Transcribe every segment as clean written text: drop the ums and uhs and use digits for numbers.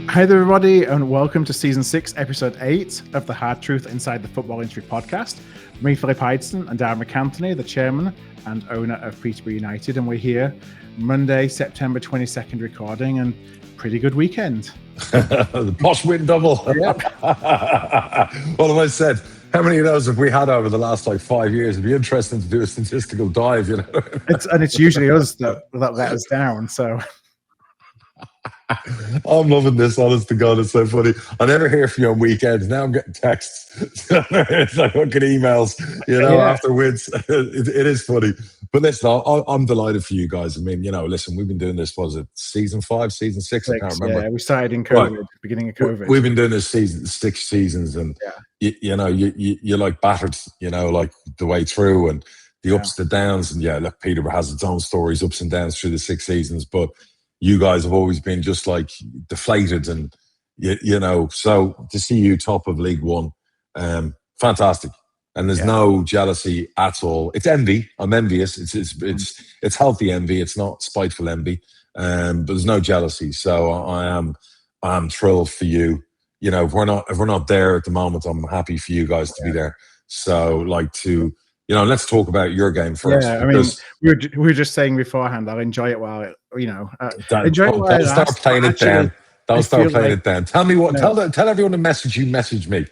Hi there, everybody, and welcome to Season 6, Episode 8 of the Hard Truth Inside the Football Industry podcast. Me, Philip Ideson, and Darragh MacAnthony, the chairman and owner of Peterborough United, and we're here Monday, September 22nd recording, and pretty good weekend. The Posh win double. Yep. What have I said? How many of those have we had over the last 5 years? It'd be interesting to do a statistical dive, It's usually us that let us down, so... I'm loving this, honest to God, it's so funny. I never hear from you on weekends. Now I'm getting texts. It's like fucking emails, after wins. It is funny. But listen, I'm delighted for you guys. I mean, listen, we've been doing this, was it season 5, season 6? I can't remember. Yeah, we started in COVID, right. Beginning of COVID. We've been doing this season 6 seasons, and you're like battered, like the way through, and the ups, the downs. And look, Peterborough has its own stories, ups and downs through the 6 seasons, but you guys have always been just like deflated, and so to see you top of League One, fantastic. And there's no jealousy at all. It's envy. I'm envious. It's healthy envy. It's not spiteful envy. But there's no jealousy. So I'm thrilled for you. If we're not there at the moment, I'm happy for you guys to be there. So let's talk about your game first. Yeah, I mean, we were just saying beforehand, I'll enjoy it while Don't start playing it down. Don't start playing it down. Tell me what. Tell everyone the message you messaged me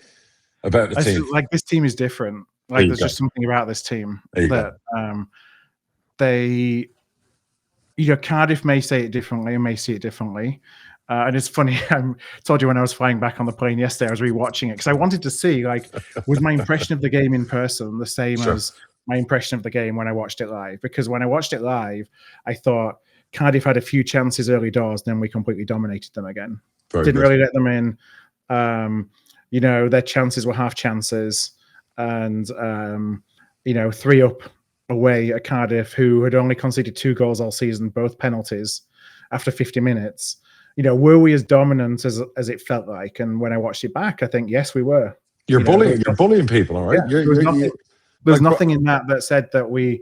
about the team. Like, this team is different. Like, there's just something about this team that they, Cardiff may say it differently and may see it differently. And it's funny, I told you when I was flying back on the plane yesterday, I was rewatching it because I wanted to see, was my impression of the game in person the same as my impression of the game when I watched it live? Because when I watched it live, I thought Cardiff had a few chances early doors, then we completely dominated them again. Didn't really let them in. Their chances were half chances. And, 3 up away at Cardiff, who had only conceded 2 goals all season, both penalties, after 50 minutes. Were we as dominant as it felt like? And when I watched it back, I think, yes, we were. You're bullying people, all right? Yeah, there's nothing in that said that we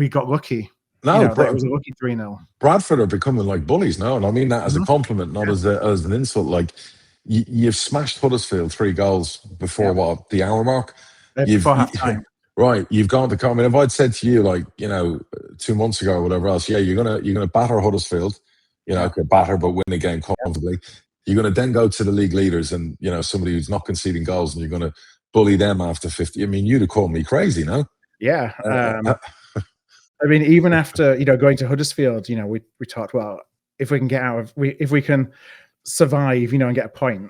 got lucky. No, it was a lucky 3-0. Bradford are becoming like bullies now, and I mean that as a compliment, not as an insult. Like, you've smashed Huddersfield 3 goals before the hour mark. Before half time. Right, you've gone to come. And if I'd said to you 2 months ago or whatever else, you're gonna batter Huddersfield. Batter but win a game comfortably. You're going to then go to the league leaders and, somebody who's not conceding goals, and you're going to bully them after 50. I mean, you'd have called me crazy, no? Yeah. I mean, even after, going to Huddersfield, we talked, well, if we can survive, and get a point,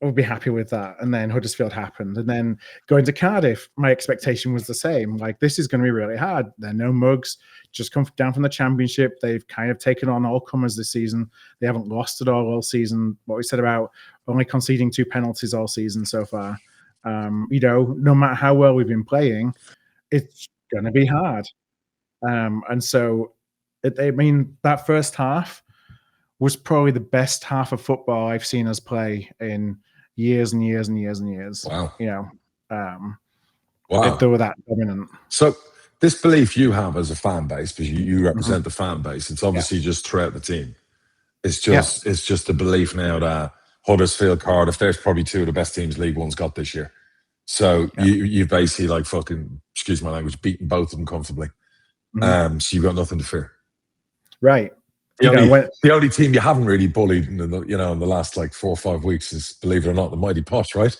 we'll be happy with that. And then Huddersfield happened. And then going to Cardiff, my expectation was the same. Like, this is going to be really hard. They're no mugs, just come down from the Championship. They've kind of taken on all comers this season. They haven't lost at all season. What we said about only conceding 2 penalties all season so far. No matter how well we've been playing, it's going to be hard. And so, that first half was probably the best half of football I've seen us play in years and years and years and years. Wow. Wow. They were that dominant. So this belief you have as a fan base, because you represent the fan base, it's obviously just throughout the team. It's just a belief now that Huddersfield, Cardiff, there's probably 2 of the best teams League One's got this year. So you basically fucking, excuse my language, beaten both of them comfortably. So you've got nothing to fear. Right. The only team you haven't really bullied in the last 4 or 5 weeks is, believe it or not, the mighty Posh, right?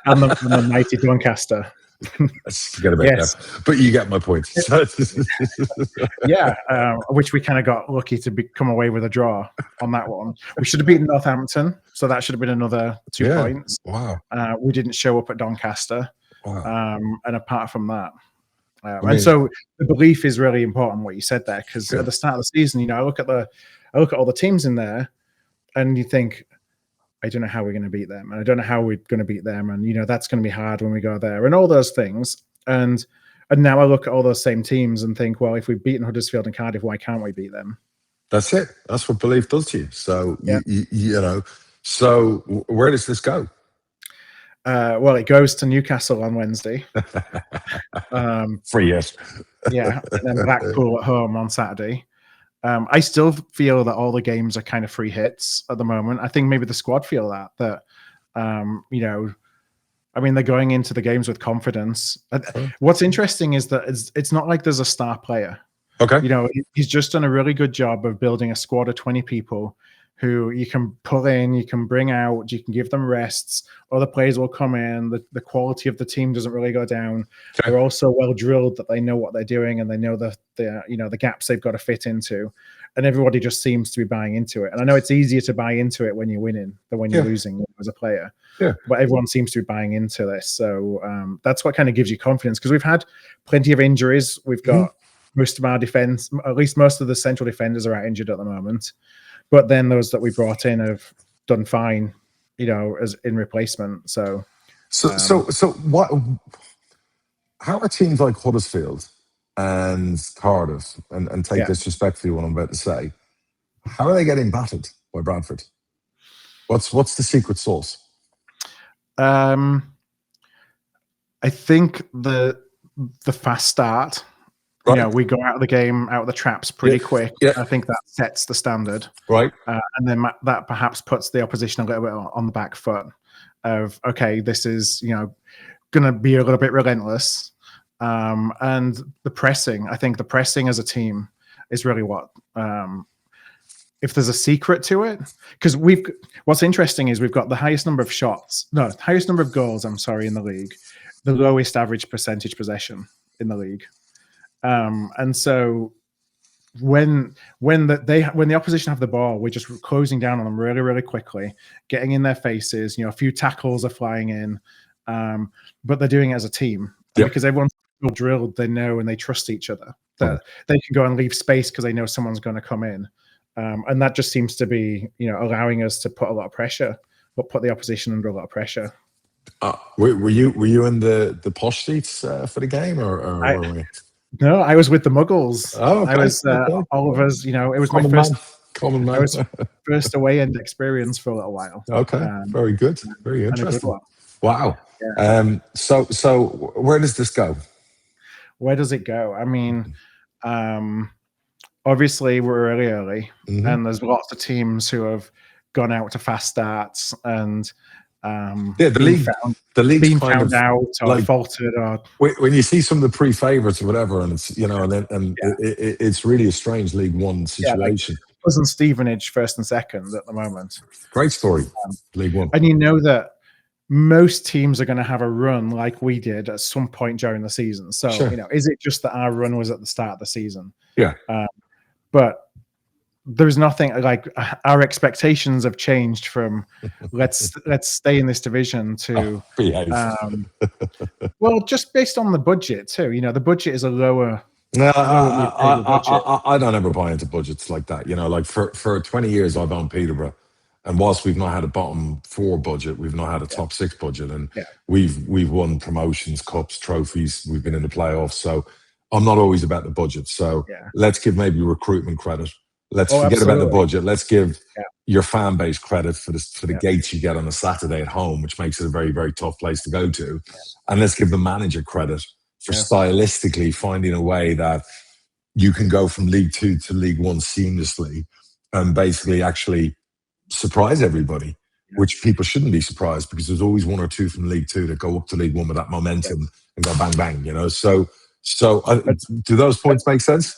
and the mighty Doncaster. Forget about that. But you get my point. Which we kind of got lucky to come away with a draw on that one. We should have beaten Northampton, so that should have been another 2 points. Wow. We didn't show up at Doncaster. Wow. And apart from that. And so the belief is really important, what you said there, because at the start of the season, I look at all the teams in there, and you think, I don't know how we're going to beat them, and I don't know how we're going to beat them, and that's going to be hard when we go there, and all those things. And now I look at all those same teams and think, well, if we've beaten Huddersfield and Cardiff, why can't we beat them? That's it. That's what belief does to you. So So where does this go? Well, it goes to Newcastle on Wednesday. 3 years. Yeah, and then Blackpool at home on Saturday. I still feel that all the games are kind of free hits at the moment. I think maybe the squad feel that you know, I mean, they're going into the games with confidence. What's interesting is that it's not like there's a star player. Okay. You know, he's just done a really good job of building a squad of 20 people who you can pull in, you can bring out, you can give them rests. Other players will come in. The quality of the team doesn't really go down. Okay. They're also well drilled that they know what they're doing and they know the gaps they've got to fit into. And everybody just seems to be buying into it. And I know it's easier to buy into it when you're winning than when you're losing as a player. Yeah. But everyone seems to be buying into this. So that's what kind of gives you confidence, because we've had plenty of injuries. We've got most of our defense, at least most of the central defenders are out injured at the moment. But then those that we brought in have done fine, you know, as in replacement. So what? How are teams like Huddersfield and Cardiff, and take this respectfully what I'm about to say, how are they getting battered by Bradford? What's the secret sauce? I think the fast start. Right. You know, we go out of the game, out of the traps pretty quick. Yeah. I think that sets the standard. Right. And then that perhaps puts the opposition a little bit on the back foot of, okay, this is, you know, going to be a little bit relentless. And the pressing, I think the pressing as a team is really what, if there's a secret to it, because what's interesting is we've got the highest number of highest number of goals, in the league, the lowest average percentage possession in the league. And so when the opposition have the ball, we're just closing down on them really, really quickly, getting in their faces. You know, a few tackles are flying in, but they're doing it as a team because everyone's drilled. They know and they trust each other that they can go and leave space because they know someone's going to come in, and that just seems to be, you know, allowing us to put a lot of pressure, but put the opposition under a lot of pressure. Were you in the posh seats for the game, or were we? No, I was with the Muggles. Oh, okay. I was Oliver's. You know, it was my first common man. I was first away end experience for a little while. Okay, very good, very interesting. Wow. Yeah. So where does this go? Where does it go? I mean, obviously we're really early, and there's lots of teams who have gone out to fast starts and. The league's being found out or like, faltered, or when you see some of the pre-favorites or whatever, and it's, you know, it's really a strange League One situation. Like wasn't Stevenage first and second at the moment? Great story, League One, and you know that most teams are going to have a run like we did at some point during the season. So you know, is it just that our run was at the start of the season? Yeah, but. There's nothing like our expectations have changed from let's stay in this division to well, just based on the budget too. You know, the budget is a lower. No, I don't ever buy into budgets like that. You know, like for 20 years I've owned Peterborough, and whilst we've not had a bottom 4 budget, we've not had a top 6 budget, and we've won promotions, cups, trophies. We've been in the playoffs, so I'm not always about the budget. So let's give maybe recruitment credit. Let's forget about the budget. Let's give your fan base credit for the gates you get on a Saturday at home, which makes it a very, very tough place to go to. And let's give the manager credit for stylistically finding a way that you can go from League 2 to League 1 seamlessly and basically actually surprise everybody, which people shouldn't be surprised, because there's always 1 or 2 from League 2 that go up to League 1 with that momentum and go bang, bang, you know. So do those points make sense?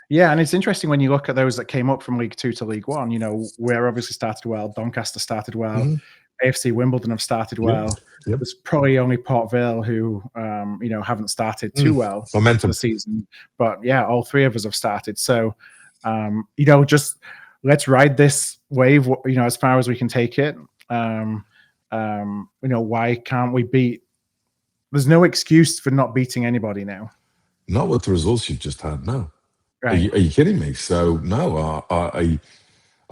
Yeah, and it's interesting when you look at those that came up from League 2 to League 1. You know, we're obviously started well. Doncaster started well. AFC Wimbledon have started well. There's probably only Port Vale who, you know, haven't started too well momentum the season. But yeah, all 3 of us have started. So, you know, just let's ride this wave, you know, as far as we can take it. You know, why can't we beat? There's no excuse for not beating anybody now. Not with the results you've just had, no. Right. Are you kidding me? So no, I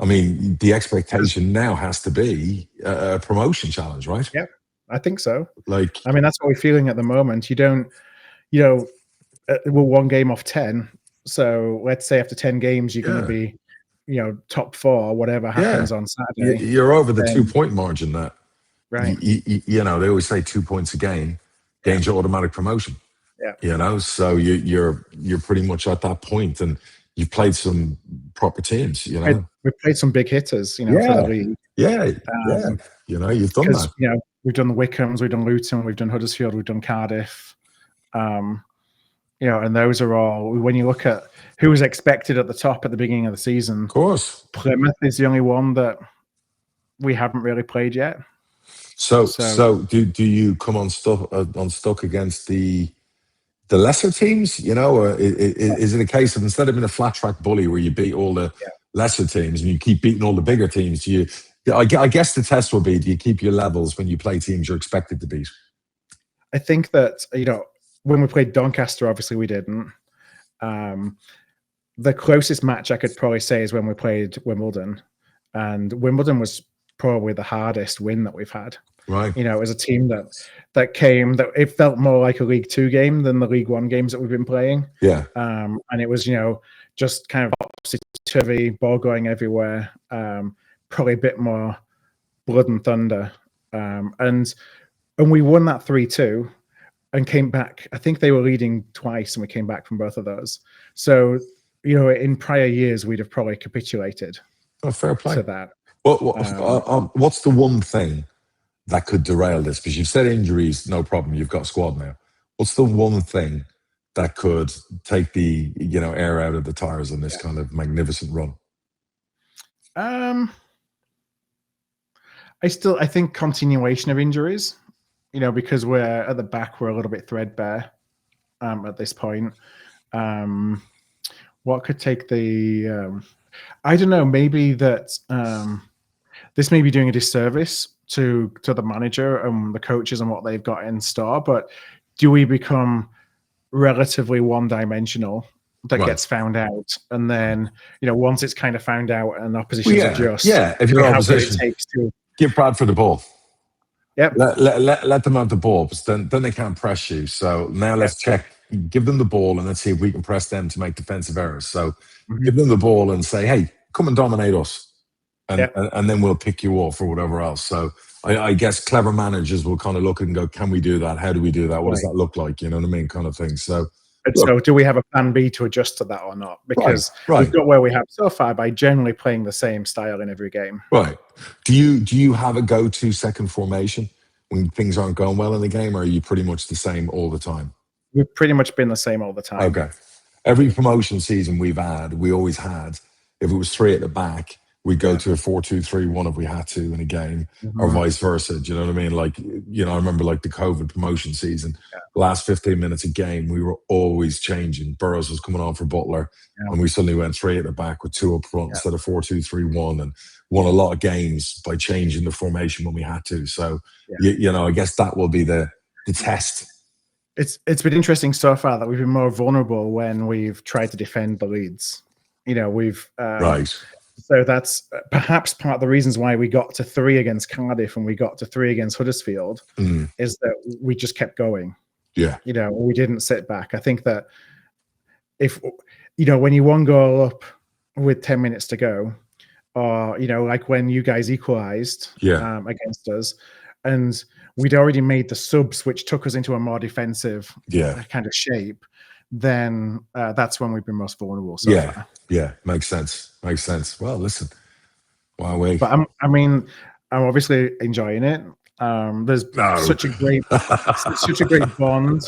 mean, the expectation now has to be a promotion challenge, right? Yeah, I think so. Like, I mean, that's what we're feeling at the moment. You don't, you know, we're 1 game off 10. So let's say after 10 games, you're going to be, you know, top 4, whatever happens on Saturday. You're over the 2-point margin. That right. You know, they always say 2 points a game gains your automatic promotion. Yeah, you know, so you're pretty much at that point, and you've played some proper teams, you know. We played some big hitters, you know, for the league. Yeah. You know, you've done that. You know, we've done the Wickhams, we've done Luton, we've done Huddersfield, we've done Cardiff. You know, and those are all, when you look at who was expected at the top at the beginning of the season, of course, Plymouth is the only one that we haven't really played yet. So do you come unstuck against the lesser teams, you know, or is it a case of, instead of being a flat track bully where you beat all the lesser teams and you keep beating all the bigger teams, I guess the test will be, do you keep your levels when you play teams you're expected to beat? I think that, you know, when we played Doncaster, obviously we didn't. The closest match I could probably say is when we played Wimbledon, and Wimbledon was probably the hardest win that we've had. Right. You know, it was a team that it felt more like a League Two game than the League One games that we've been playing. Yeah. And it was, you know, just kind of topsy-turvy, ball going everywhere. Probably a bit more blood and thunder. And we won that 3-2 and came back. I think they were leading twice and we came back from both of those. So, you know, in prior years, we'd have probably capitulated. Oh, fair play. To that. What's the one thing that could derail this? Because you've said injuries, no problem. You've got a squad now. What's the one thing that could take the, you know, air out of the tires on this kind of magnificent run? I think continuation of injuries, you know, because we're at the back, we're a little bit threadbare at this point. What could take the, I don't know, maybe that this may be doing a disservice to the manager and the coaches and what they've got in store, but do we become relatively one-dimensional that gets found out, and then, you know, once it's kind of found out and opposition's adjust, if you're opposition, it takes to give Bradford the ball. Yep. Let them have the ball, because then they can't press you. So now let's check, give them the ball, and let's see if we can press them to make defensive errors. So give them the ball and say, hey, come and dominate us. And then we'll pick you off or whatever else. So I guess clever managers will kind of look and go, can we do that? How do we do that? What does that look like? You know what I mean? Kind of thing. So do we have a plan B to adjust to that or not? Because we've got where we have so far by generally playing the same style in every game. Right. Do you have a go-to second formation when things aren't going well in the game, or are you pretty much the same all the time? We've pretty much been the same all the time. Okay. Every promotion season we always had, if it was three at the back, we'd go to a 4-2-3-1 if we had to in a game, or vice versa. Do you know what I mean? Like, you know, I remember like the COVID promotion season, last 15 minutes a game, we were always changing. Burrows was coming on for Butler, and we suddenly went three at the back with two up front instead of 4-2-3-1, and won a lot of games by changing the formation when we had to. So, you know, I guess that will be the test. It's been interesting so far that we've been more vulnerable when we've tried to defend the leads. You know, we've So that's perhaps part of the reasons why we got to 3 against Cardiff and we got to 3 against Huddersfield, is that we just kept going. Yeah. You know, we didn't sit back. I think that if, you know, when you one goal up with 10 minutes to go, or, you know, like when you guys equalized against us, and we'd already made the subs, which took us into a more defensive kind of shape, then that's when we've been most vulnerable so far. Yeah, makes sense. Makes sense. Well, listen, but I'm obviously enjoying it. There's such a great bond,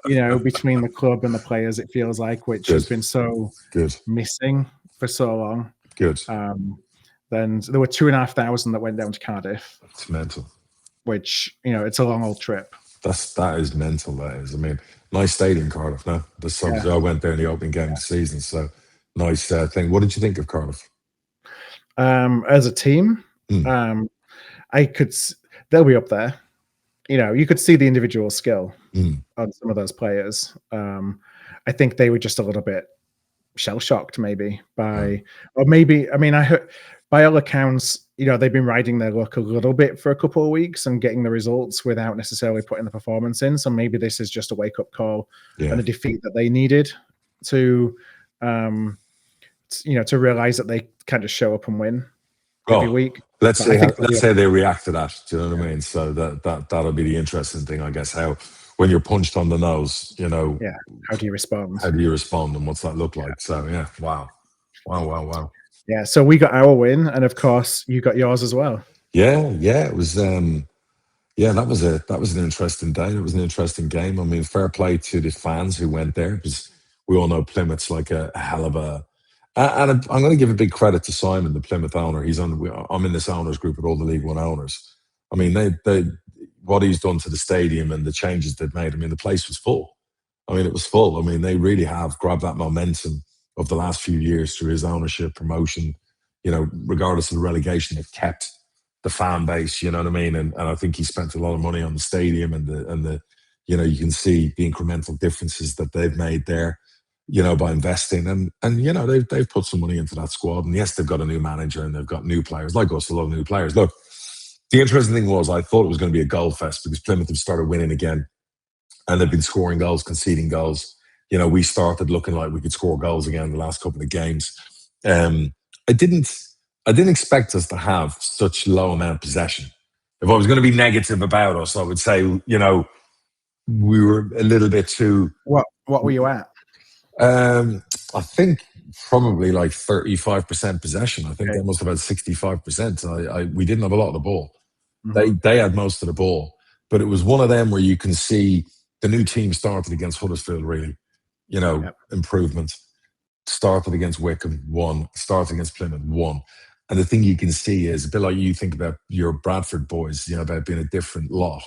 you know, between the club and the players. It feels like, which has been so missing for so long. Good. Then there were 2,500 that went down to Cardiff. It's mental. Which, you know, it's a long old trip. That is mental. That is. I mean, nice stadium, Cardiff. No, I went there in the opening game of the season, so nice thing. What did you think of Cardiff? As a team, they'll be up there. You know, you could see the individual skill on some of those players. I think they were just a little bit shell shocked, maybe I heard, by all accounts, you know, they've been riding their luck a little bit for a couple of weeks and getting the results without necessarily putting the performance in. So maybe this is just a wake up call and a defeat that they needed to, you know, to realize that they kind of show up and win every week. Let's say they react to that. Do you know what I mean? So that'll be the interesting thing, I guess. How when you're punched on the nose, Yeah. How do you respond? How do you respond, and what's that look like? So yeah, wow. Yeah. So we got our win, and of course you got yours as well. Yeah. It was. That was an interesting day. It was an interesting game. I mean, fair play to the fans who went there, because we all know Plymouth's like a hell of a. And I'm going to give a big credit to Simon, the Plymouth owner. I'm in this owners group with all the League One owners. I mean, they what he's done to the stadium and the changes they've made. I mean, the place was full. I mean, it was full. I mean, they really have grabbed that momentum of the last few years through his ownership, promotion. Regardless of the relegation, they've kept the fan base. You know what I mean? And I think he spent a lot of money on the stadium and the you can see the incremental differences that they've made there. By investing and they've put some money into that squad. And yes, they've got a new manager and they've got new players, like us, a lot of new players. Look, the interesting thing was I thought it was going to be a goal fest because Plymouth have started winning again and they've been scoring goals, conceding goals. We started looking like we could score goals again the last couple of games. I didn't expect us to have such low amount of possession. If I was going to be negative about us, I would say, we were a little bit too. What were you at? I think probably like 35% possession. I think they must have had 65%. We didn't have a lot of the ball. Mm-hmm. They had most of the ball, but it was one of them where you can see the new team started against Huddersfield, really, improvement. Started against Wycombe, won. Started against Plymouth, won. And the thing you can see is a bit like you think about your Bradford boys, about being a different lot.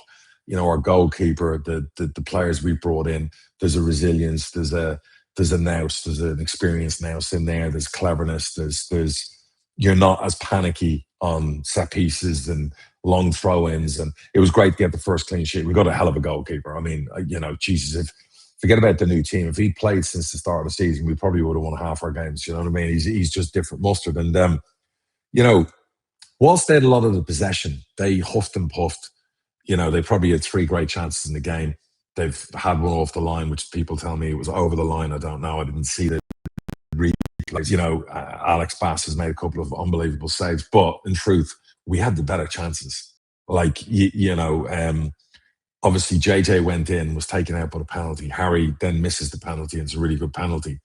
Our goalkeeper, the players we brought in, there's a resilience, there's a nous, there's an experienced nous in there, there's cleverness, there's you're not as panicky on set pieces and long throw-ins. And it was great to get the first clean sheet. We got a hell of a goalkeeper. I mean, Jesus, forget about the new team. If he'd played since the start of the season, we probably would have won half our games. You know what I mean? He's just different mustard. And, whilst they had a lot of the possession, they huffed and puffed. They probably had 3 great chances in the game. They've had one off the line, which people tell me it was over the line. I don't know. I didn't see the replays. Alex Bass has made a couple of unbelievable saves. But in truth, we had the better chances. Obviously, JJ went in, was taken out by the penalty. Harry then misses the penalty, and it's a really good penalty.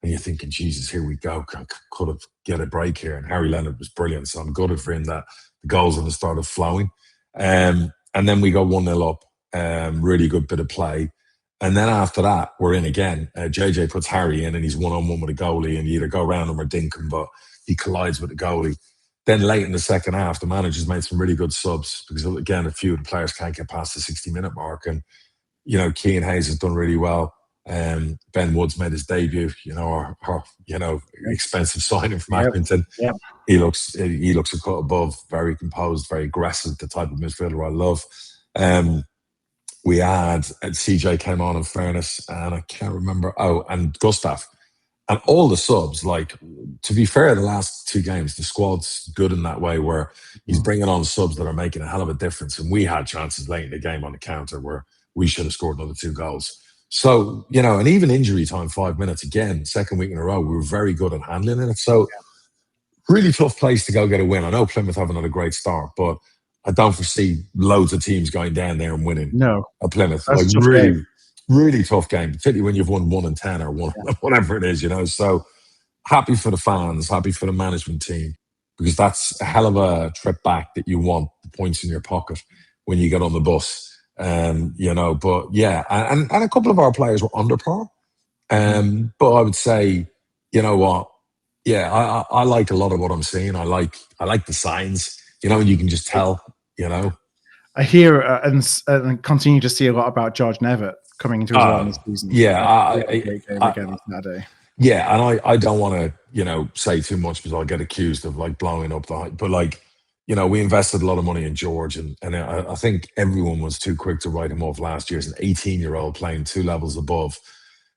And you're thinking, Jesus, here we go. Could have get a break here. And Harry Leonard was brilliant. So I'm gutted for him that the goals have started flowing. And then we got 1-0 up. Really good bit of play. And then after that, we're in again. JJ puts Harry in and he's one-on-one with a goalie, and you either go around him or dink him, but he collides with the goalie. Then late in the second half, the manager's made some really good subs because, again, a few of the players can't get past the 60-minute mark. And, Keane Hayes has done really well. Ben Woods made his debut, our expensive signing from Accrington. Yep. He looks a cut above, very composed, very aggressive, the type of midfielder I love. We had CJ came on, in fairness, and I can't remember. Oh, and Gustav. And all the subs, to be fair, the last 2 games, the squad's good in that way where he's bringing on subs that are making a hell of a difference. And we had chances late in the game on the counter where we should have scored another 2 goals. So, and even injury time, 5 minutes, again, second week in a row, we were very good at handling it. So, really tough place to go get a win. I know Plymouth haven't had a great start, but I don't foresee loads of teams going down there and winning. No. At Plymouth. That's Really tough game, particularly when you've won 1 and 10 or whatever it is, So happy for the fans, happy for the management team, because that's a hell of a trip back that you want the points in your pocket when you get on the bus. But yeah, and a couple of our players were under par. But I would say, you know what? Yeah, I like a lot of what I'm seeing. I like the signs, and you can just tell, I hear and continue to see a lot about George Nevitt coming into his own this season. Yeah, again Saturday. Yeah, and I don't want to, say too much because I'll get accused of blowing up the hype. But we invested a lot of money in George, and I think everyone was too quick to write him off last year as an 18-year-old playing 2 levels above,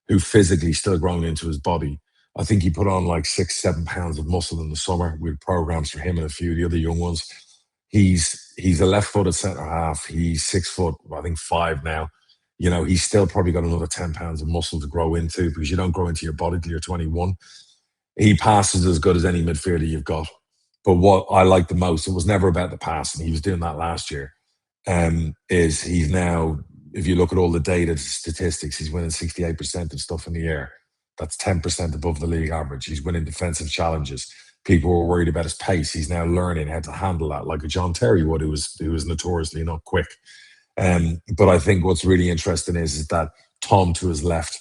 who physically still grown into his body. I think he put on 6-7 pounds of muscle in the summer. We had programs for him and a few of the other young ones. He's a left-footed centre half. He's 6 foot, I think 5 now. He's still probably got another 10 pounds of muscle to grow into because you don't grow into your body till you're 21. He passes as good as any midfielder you've got. But what I like the most, it was never about the pass, and he was doing that last year, is he's now if you look at all the data, the statistics, he's winning 68% of stuff in the air. That's 10% above the league average. He's winning defensive challenges. People were worried about his pace. He's now learning how to handle that, like a John Terry would, who was notoriously not quick. But I think what's really interesting is that Tom to his left.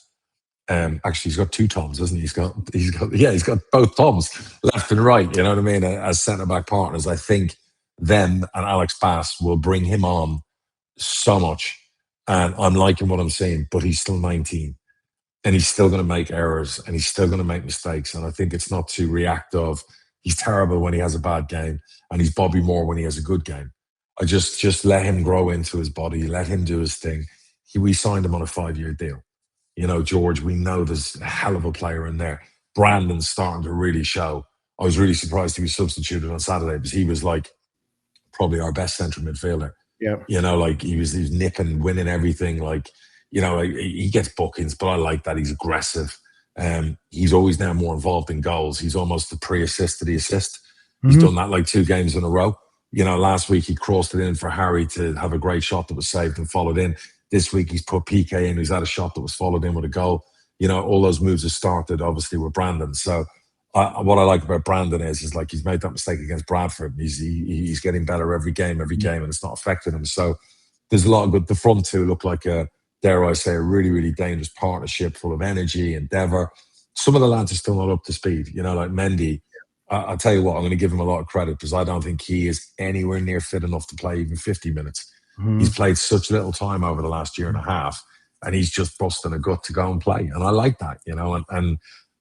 Actually, he's got two Toms, doesn't he? He's got both Toms, left and right. You know what I mean? As centre back partners, I think them and Alex Bass will bring him on so much. And I'm liking what I'm seeing, but he's still 19. And he's still going to make errors and he's still going to make mistakes. And I think it's not too reactive. He's terrible when he has a bad game and he's Bobby Moore when he has a good game. I just let him grow into his body, let him do his thing. We signed him on a 5-year deal. You know, George, we know there's a hell of a player in there. Brandon's starting to really show. I was really surprised he was substituted on Saturday because he was like probably our best central midfielder. Yeah. You know, like he was nipping, winning everything. Like, you know, he gets bookings, but I like that. He's aggressive. He's always now more involved in goals. He's almost the pre-assist to the assist. He's done that like 2 games in a row. You know, last week he crossed it in for Harry to have a great shot that was saved and followed in. This week he's put PK in, who's had a shot that was followed in with a goal. You know, all those moves have started obviously with Brandon. So what I like about Brandon is like he's made that mistake against Bradford. He's getting better every game, and it's not affecting him. So there's a lot of good. The front two look like dare I say, a really, really dangerous partnership full of energy, endeavour. Some of the lads are still not up to speed. You know, like Mendy. I'll tell you what, I'm going to give him a lot of credit because I don't think he is anywhere near fit enough to play even 50 minutes. He's played such little time over the last year and a half, and he's just busting a gut to go and play. And I like that, you know, and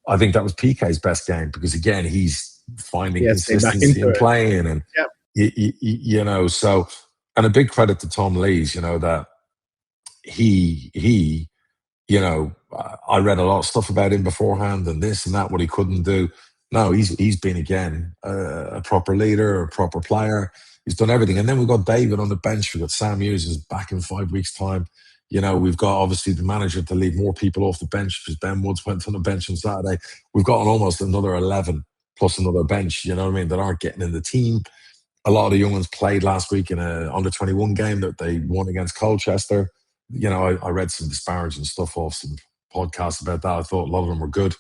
I think that was PK's best game because, again, he's finding consistency in playing. And, you know, so, and a big credit to Tom Lees, you know, that he, you know, I read a lot of stuff about him beforehand and this and that, what he couldn't do. No, he's been, again, a proper leader, a proper player. He's done everything. And then we've got David on the bench. We've got Sam Hughes is back in 5 weeks' time. You know, we've got obviously the manager to leave more people off the bench because Ben Woods went on the bench on Saturday. We've got almost another 11 plus another bench, you know what I mean, that aren't getting in the team. A lot of the young ones played last week in a under-21 game that they won against Colchester. You know, I read some disparaging stuff off some podcasts about that. I thought a lot of them were good.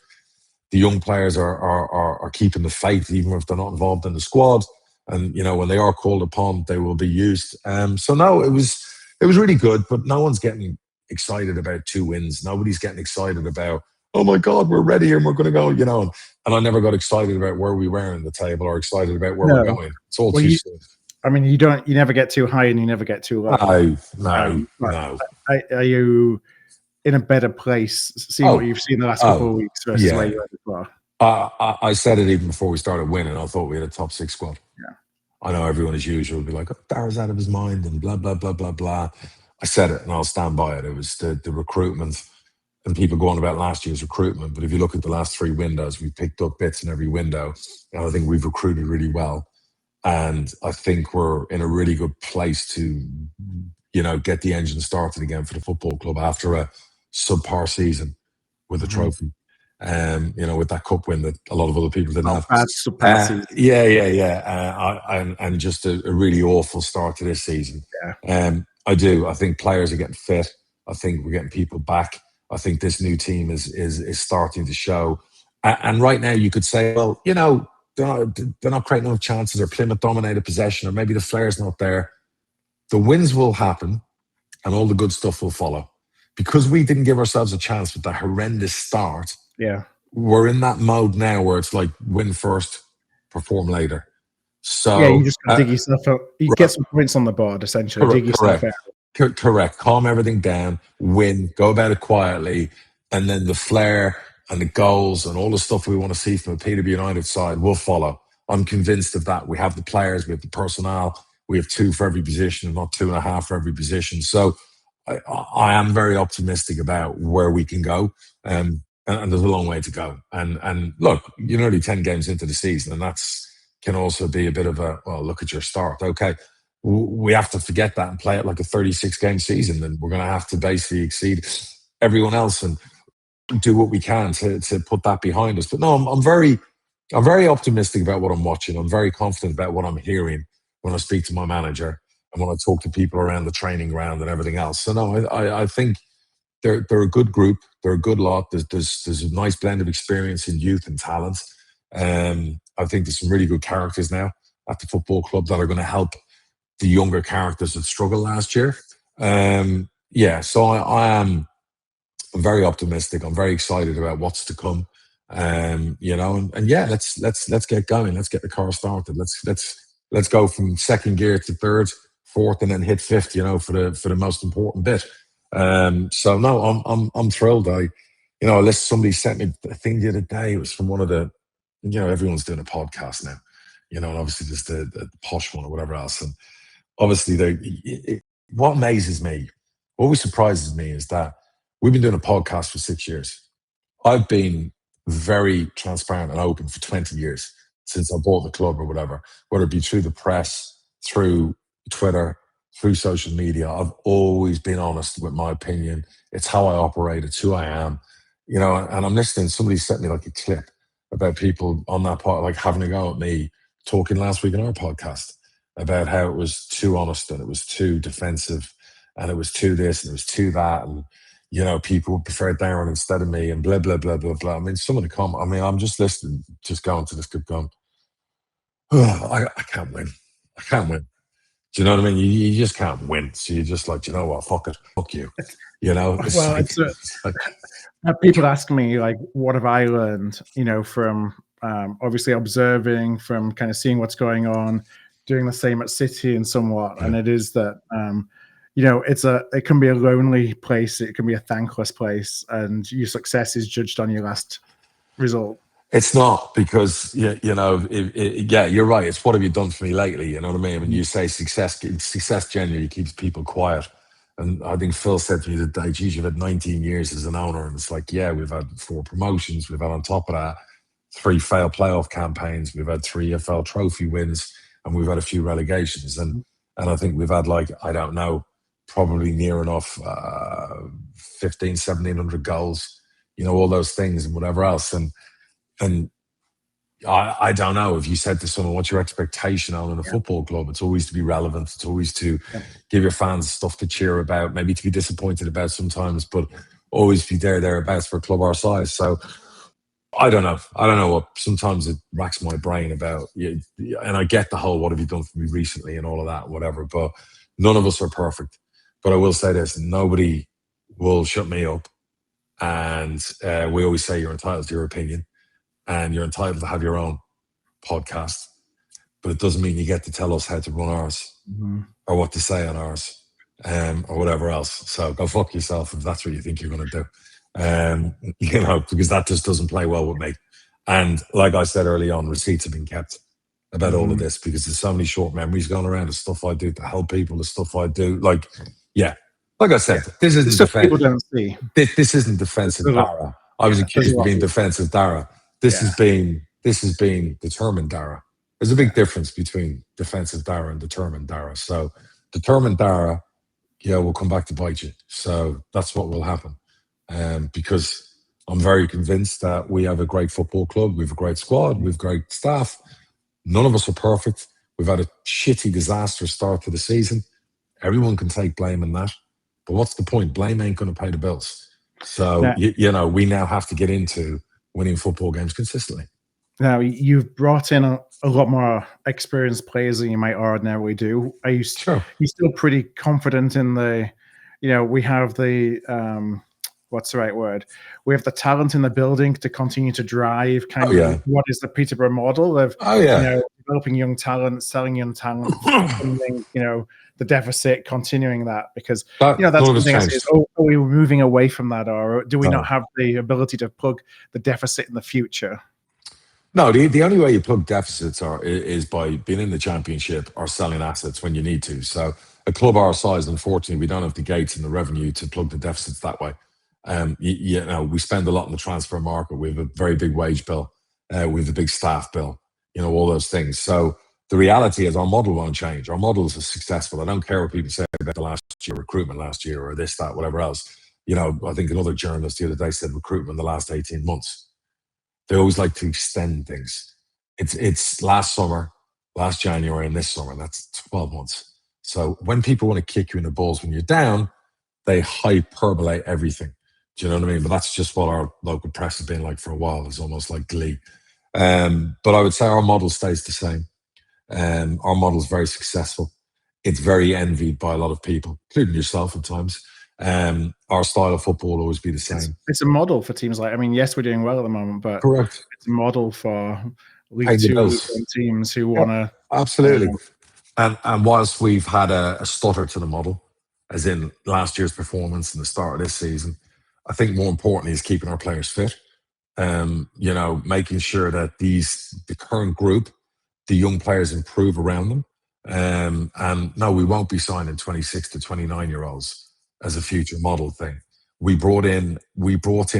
The young players are keeping the faith, even if they're not involved in the squad. And, you know, when they are called upon, they will be used. So, no, it was really good, but no one's getting excited about 2 wins. Nobody's getting excited about, oh, my God, we're ready and we're going to go, you know. And I never got excited about where we were in the table or excited about where we're going. It's all too soon. I mean, you never get too high and you never get too low. No. Are you in a better place, seeing what you've seen the last couple of weeks versus where you were before? I said it even before we started winning. I thought we had a top 6 squad. Yeah. I know everyone as usual will be like, oh, Darragh's out of his mind and blah, blah, blah, blah, blah. I said it and I'll stand by it. It was the recruitment, and people go on about last year's recruitment. But if you look at the last 3 windows, we picked up bits in every window. And I think we've recruited really well. And I think we're in a really good place to, you know, get the engine started again for the football club after a subpar season with a trophy. You know, with that cup win that a lot of other people didn't have. And just a really awful start to this season. Yeah. I do. I think players are getting fit. I think we're getting people back. I think this new team is starting to show. And right now you could say, well, you know, they're not creating enough chances, or Plymouth dominated possession, or maybe the flair's not there. The wins will happen and all the good stuff will follow. Because we didn't give ourselves a chance with that horrendous start, we're in that mode now where it's like win first, perform later. So you just dig yourself out. You get some points on the board, essentially. Dig yourself out. Correct. Calm everything down, win, go about it quietly, and then the flair and the goals and all the stuff we want to see from the Peterborough United side will follow. I'm convinced of that. We have the players, we have the personnel, we have 2 for every position and not 2.5 for every position. So I am very optimistic about where we can go. And there's a long way to go. And look, you're nearly 10 games into the season, and that's can also be a bit of a, well, look at your start. Okay, we have to forget that and play it like a 36-game season, and we're going to have to basically exceed everyone else and do what we can to put that behind us. But no, I'm very optimistic about what I'm watching. I'm very confident about what I'm hearing when I speak to my manager. and when I talk to people around the training ground and everything else. So no, I think they're a good group. They're a good lot. There's a nice blend of experience in youth and talent. I think there's some really good characters now at the football club that are going to help the younger characters that struggled last year. So I am very optimistic. I'm very excited about what's to come. And yeah, let's get going. Let's get the car started. Let's go from second gear to third, fourth, and then hit fifth. For the most important bit. So no, I'm thrilled. Somebody sent me a thing the other day. It was from one of the, everyone's doing a podcast now, and obviously there's the Posh one or whatever else. And obviously, what amazes me, what always surprises me, is that we've been doing a podcast for 6 years. I've been very transparent and open for 20 years since I bought the club or whatever, whether it be through the press, through Twitter, through social media. I've always been honest with my opinion. It's how I operate. It's who I am. And I'm listening. Somebody sent me like a clip about people on that part, like having a go at me talking last week on our podcast about how it was too honest and it was too defensive and it was too this and it was too that. And, people would prefer Darren instead of me and blah, blah, blah, blah, blah. I mean, some of the comment, I'm just listening, just going to this, going, I can't win. I can't win. Do you know what I mean? You just can't win. So you're just like, you know what? Fuck it. Fuck you. People ask me, like, what have I learned, from obviously observing, from kind of seeing what's going on, doing the same at City and somewhat. Yeah. And it is that, it can be a lonely place. It can be a thankless place. And your success is judged on your last result. It's not, because you're right. It's what have you done for me lately? You know what I mean? When you say success generally keeps people quiet. And I think Phil said to me today, geez, you've had 19 years as an owner. And it's like, yeah, we've had 4 promotions. We've had, on top of that, 3 failed playoff campaigns. We've had 3 FL trophy wins, and we've had a few relegations. And I think we've had, like, I don't know, probably near enough 1,700 goals, all those things and whatever else. And I don't know, if you said to someone, what's your expectation on in a football club? It's always to be relevant. It's always to give your fans stuff to cheer about, maybe to be disappointed about sometimes, but always be thereabouts for a club our size. So I don't know. What sometimes it racks my brain about, and I get the whole, what have you done for me recently and all of that, whatever, but none of us are perfect. But I will say this, nobody will shut me up. And we always say you're entitled to your opinion. And you're entitled to have your own podcast, but it doesn't mean you get to tell us how to run ours or what to say on ours or whatever else. So go fuck yourself if that's what you think you're going to do, because that just doesn't play well with me. And like I said early on, receipts have been kept about all of this, because there's so many short memories going around, the stuff I do to help people, the stuff I do. Like I said, this isn't people don't see. This isn't defensive Darragh. I was accused of being defensive Darragh. This has been determined Darragh. There's a big difference between defensive Darragh and determined Darragh. So determined Darragh, will come back to bite you. So that's what will happen. Because I'm very convinced that we have a great football club. We have a great squad. We have great staff. None of us are perfect. We've had a shitty, disastrous start to the season. Everyone can take blame in that. But what's the point? Blame ain't going to pay the bills. So, we now have to get into winning football games consistently. Now, you've brought in a lot more experienced players than you might ordinarily do. Are you still pretty confident in we have the, what's the right word? We have the talent in the building to continue to drive what is the Peterborough model of, developing young talent, selling young talent, funding, the deficit, continuing that, because that's something I say is, are we moving away from that, or do we not have the ability to plug the deficit in the future? No, the only way you plug deficits is by being in the championship or selling assets when you need to. So a club our size, unfortunately, we don't have the gates and the revenue to plug the deficits that way. We spend a lot in the transfer market. We have a very big wage bill. We have a big staff bill. All those things. So the reality is our model won't change. Our models are successful. I don't care what people say about the last year, recruitment last year, or this, that, whatever else. I think another journalist the other day said recruitment the last 18 months. They always like to extend things. It's last summer, last January, and this summer. That's 12 months. So when people want to kick you in the balls when you're down, they hyperbolate everything. Do you know what I mean? But that's just what our local press has been like for a while. It's almost like glee. But I would say our model stays the same. Our model is very successful. It's very envied by a lot of people, including yourself at times. Our style of football will always be the same. It's a model for teams like, I mean, yes, we're doing well at the moment, but correct. It's a model for League Two, League One teams who want to. Absolutely. And whilst we've had a stutter to the model, as in last year's performance and the start of this season, I think more importantly is keeping our players fit. Making sure that the current group, the young players improve around them. And no, we won't be signing 26 to 29-year-olds as a future model thing. We brought in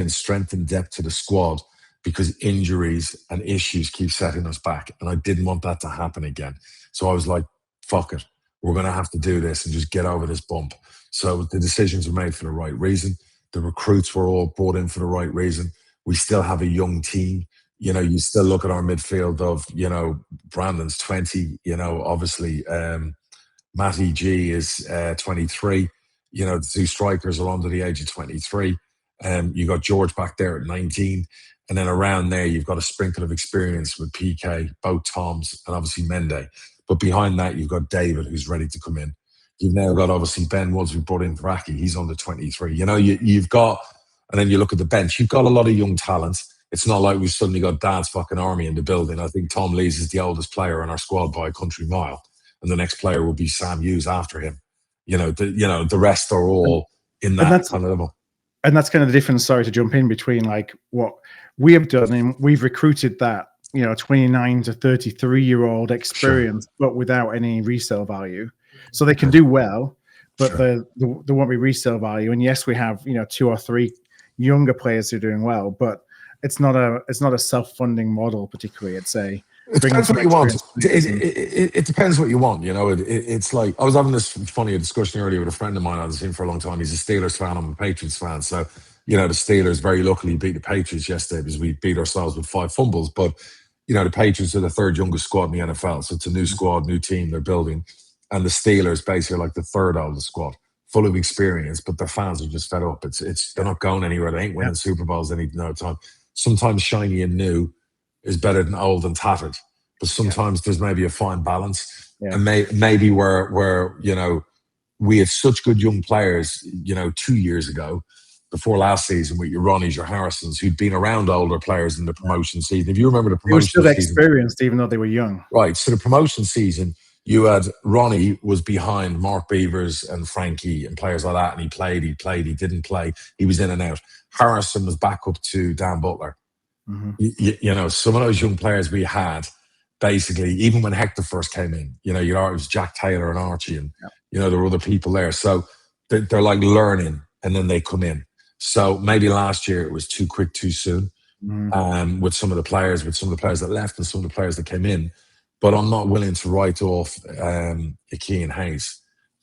strength and depth to the squad because injuries and issues keep setting us back. And I didn't want that to happen again. So I was like, fuck it. We're going to have to do this and just get over this bump. So the decisions were made for the right reason. The recruits were all brought in for the right reason. We still have a young team. You still look at our midfield of, Brandon's 20, obviously Matty G is 23. The two strikers are under the age of 23. You got George back there at 19. And then around there, you've got a sprinkle of experience with PK, both Toms, and obviously Mende. But behind that, you've got David, who's ready to come in. You've now got, obviously, Ben Woods, who brought in Raki. He's under 23. You've got, and then you look at the bench, you've got a lot of young talents. It's not like we've suddenly got Dad's fucking army in the building. I think Tom Lees is the oldest player in our squad by a country mile. And the next player will be Sam Hughes after him. The rest are all in that kind of level. And that's kind of the difference, sorry to jump in, between like what we have done, and we've recruited that, 29 to 33-year-old experience, but without any resale value. So they can do well, but there won't be resale value. And yes, we have, 2 or 3 younger players who are doing well, but it's not a self-funding model particularly. It depends what you want. It depends what you want. It's like, I was having this funny discussion earlier with a friend of mine I've seen for a long time. He's a Steelers fan. I'm a Patriots fan. So, the Steelers very luckily beat the Patriots yesterday because we beat ourselves with 5 fumbles. But, the Patriots are the 3rd youngest squad in the NFL. So it's a new squad, new team they're building. And the Steelers basically are like the 3rd oldest squad, full of experience, but their fans are just fed up. They're not going anywhere. They ain't winning Super Bowls any time. Sometimes shiny and new is better than old and tattered, but sometimes there's maybe a fine balance. And maybe where we had such good young players 2 years ago, before last season, with your Ronnies, your Harrisons, who'd been around older players in the promotion season. If you remember the promotion season, they were still experienced even though they were young, right? So the promotion season, you had Ronnie was behind Mark Beavers and Frankie and players like that, and he played, he didn't play, he was in and out. Harrison was back up to Dan Butler. Mm-hmm. Some of those young players we had, basically, even when Hector first came in, it was Jack Taylor and Archie, and there were other people there. So they're like learning, and then they come in. So maybe last year it was too quick, too soon, with some of the players that left and some of the players that came in. But I'm not willing to write off Keane Hayes.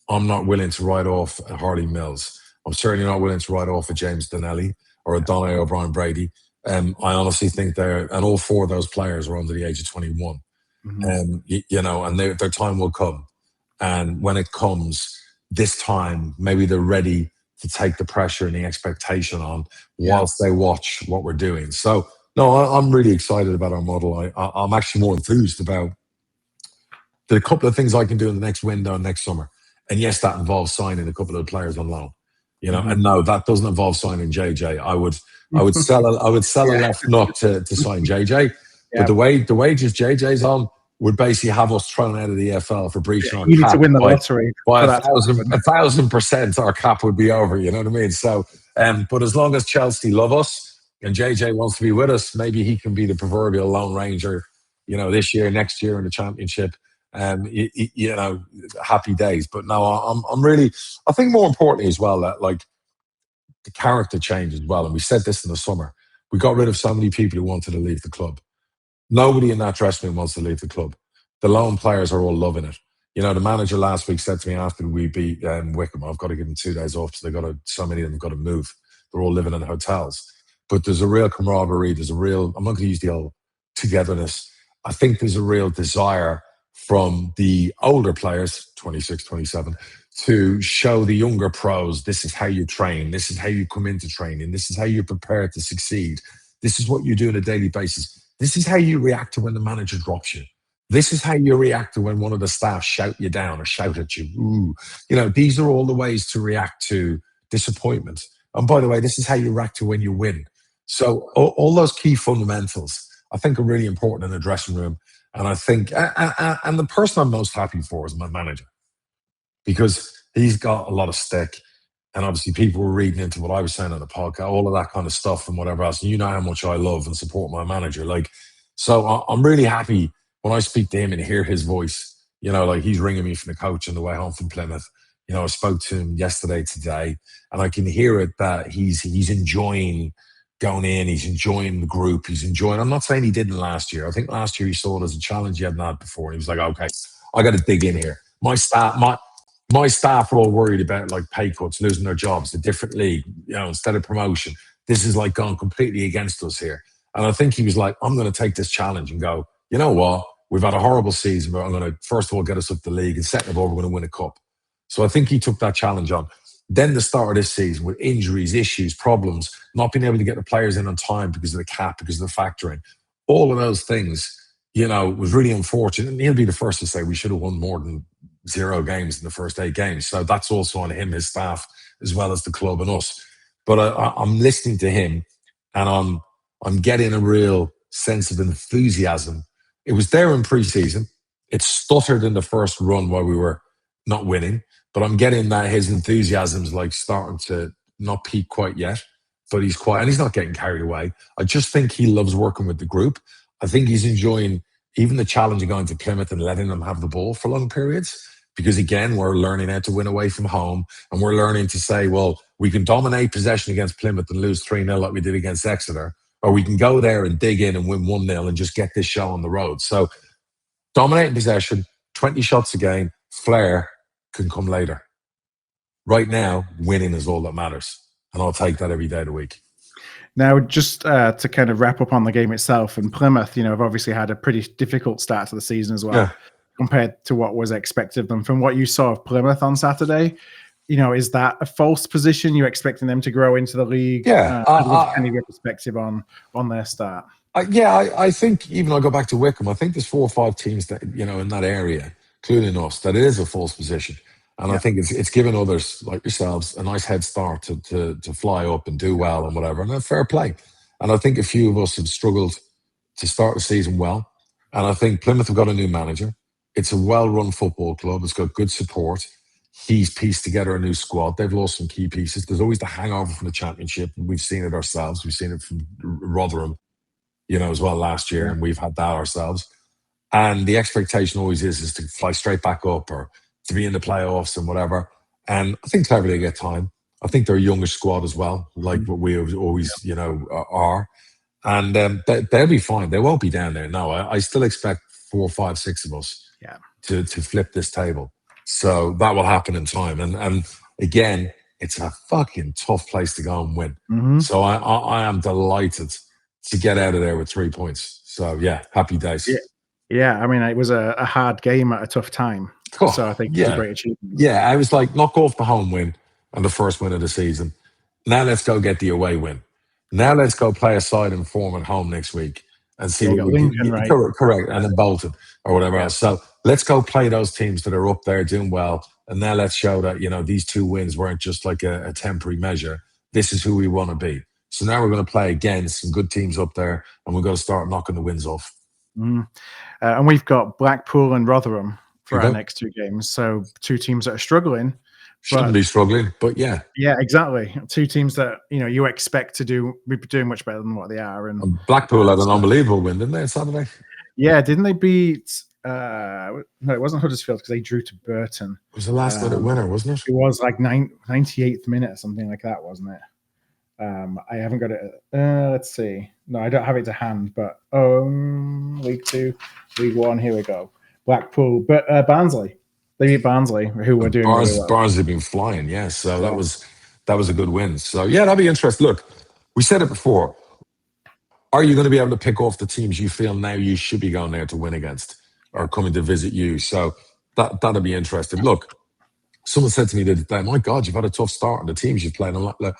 I'm not willing to write off Harley Mills. I'm certainly not willing to write off a James Donnelly or a Donny O'Brien Brady. I honestly think and all 4 of those players are under the age of 21. Mm-hmm. And their time will come. And when it comes, this time, maybe they're ready to take the pressure and the expectation on whilst they watch what we're doing. So, no, I'm really excited about our model. I'm actually more enthused about the couple of things I can do in the next window next summer. And yes, that involves signing a couple of players on loan. And no, that doesn't involve signing JJ. I would sell a left nut to sign JJ. But the wages JJ's on would basically have us thrown out of the EFL for breaching our cap. You need to win the lottery. By 1,000%, our cap would be over. You know what I mean? So, but as long as Chelsea love us and JJ wants to be with us, maybe he can be the proverbial Lone Ranger, this year, next year in the Championship. Happy days. But no, I'm really, I think more importantly as well, that like the character change as well. And we said this in the summer. We got rid of so many people who wanted to leave the club. Nobody in that dressing room wants to leave the club. The lone players are all loving it. The manager last week said to me after we beat Wickham, I've got to give them 2 days off. So so many of them have got to move. They're all living in hotels. But there's a real camaraderie. I'm not going to use the old togetherness. I think there's a real desire from the older players, 26, 27, to show the younger pros, this is how you train, this is how you come into training, this is how you prepare to succeed, this is what you do on a daily basis, this is how you react to when the manager drops you, this is how you react to when one of the staff shout you down or shout at you. Ooh. These are all the ways to react to disappointment. And by the way, this is how you react to when you win. So all those key fundamentals, I think, are really important in the dressing room. And I think, and the person I'm most happy for is my manager, because he's got a lot of stick. And obviously people were reading into what I was saying on the podcast, all of that kind of stuff and whatever else. And you know how much I love and support my manager. So I'm really happy when I speak to him and hear his voice. He's ringing me from the coach on the way home from Plymouth. I spoke to him yesterday, today, and I can hear it that he's enjoying going in. He's enjoying the group. He's enjoying. I'm not saying he didn't last year. I think last year he saw it as a challenge he hadn't had before. And he was like, okay, I got to dig in here. My staff are all worried about pay cuts, losing their jobs, the different league, instead of promotion. This is gone completely against us here. And I think he was like, I'm going to take this challenge and go, you know what? We've had a horrible season, but I'm going to, first of all, get us up the league, and second of all, we're going to win a cup. So I think he took that challenge on. Then the start of this season with injuries, issues, problems, not being able to get the players in on time because of the cap, because of the factoring, all of those things, was really unfortunate. And he'll be the first to say we should have won more than 0 games in the first 8 games. So that's also on him, his staff, as well as the club and us. But I'm listening to him, and I'm getting a real sense of enthusiasm. It was there in pre-season. It stuttered in the first run while we were not winning. But I'm getting that his enthusiasm's starting to not peak quite yet. But he's quiet, and he's not getting carried away. I just think he loves working with the group. I think he's enjoying even the challenge of going to Plymouth and letting them have the ball for long periods. Because again, we're learning how to win away from home, and we're learning to say, well, we can dominate possession against Plymouth and lose 3-0 like we did against Exeter, or we can go there and dig in and win 1-0 and just get this show on the road. So dominating possession, 20 shots a game, flair can come later. Right now, winning is all that matters, and I'll take that every day of the week. Now, just to kind of wrap up on the game itself, and Plymouth, have obviously had a pretty difficult start to the season as well, compared to what was expected of them. From what you saw of Plymouth on Saturday, is that a false position? You expecting them to grow into the league? Yeah. Any perspective on their start? I think, even I go back to Wickham, I think there's 4 or 5 teams that, in that area, including us, that it is a false position. And I think it's given others like yourselves a nice head start to fly up and do well and whatever, and a fair play. And I think a few of us have struggled to start the season well. And I think Plymouth have got a new manager. It's a well-run football club. It's got good support. He's pieced together a new squad. They've lost some key pieces. There's always the hangover from the championship. We've seen it ourselves. We've seen it from Rotherham, as well last year, and we've had that ourselves. And the expectation always is to fly straight back up or to be in the playoffs and whatever. And I think Cleverly get time. I think they're a younger squad as well, like what we always, are. And they'll be fine. They won't be down there. No, I still expect 4, 5, 6 of us to flip this table. So that will happen in time. And again, it's a fucking tough place to go and win. Mm-hmm. So I am delighted to get out of there with 3 points. So yeah, happy days. Yeah. I mean, it was a hard game at a tough time. Oh, so I think it's a great achievement. Yeah, I was like, knock off the home win and the first win of the season. Now let's go get the away win. Now let's go play a side in form at home next week and see what we can. Right? Correct, and then Bolton or whatever else. So let's go play those teams that are up there doing well. And now let's show that, these 2 wins weren't just like a temporary measure. This is who we want to be. So now we're going to play against some good teams up there, and we're going to start knocking the wins off. And we've got Blackpool and Rotherham for our next 2 games. So 2 teams that are struggling. Shouldn't be struggling, but yeah. Yeah, exactly. 2 teams that, you expect to be doing much better than what they are. And Blackpool had an unbelievable win, didn't they, on Saturday? Yeah, didn't they beat... no, it wasn't Huddersfield because they drew to Burton. It was the last minute winner, wasn't it? It was like 98th minute or something like that, wasn't it? I haven't got it. Let's see. No, I don't have it to hand, but League 2, League 1, here we go. Blackpool, but Barnsley. They beat Barnsley, who were doing really well. Barnsley have been flying, yes. So that was a good win. So yeah, that'd be interesting. Look, we said it before. Are you going to be able to pick off the teams you feel now you should be going there to win against? are coming to visit you. So that'll be interesting. Look, someone said to me the other day, my God, you've had a tough start on the teams you've played. I'm like, look,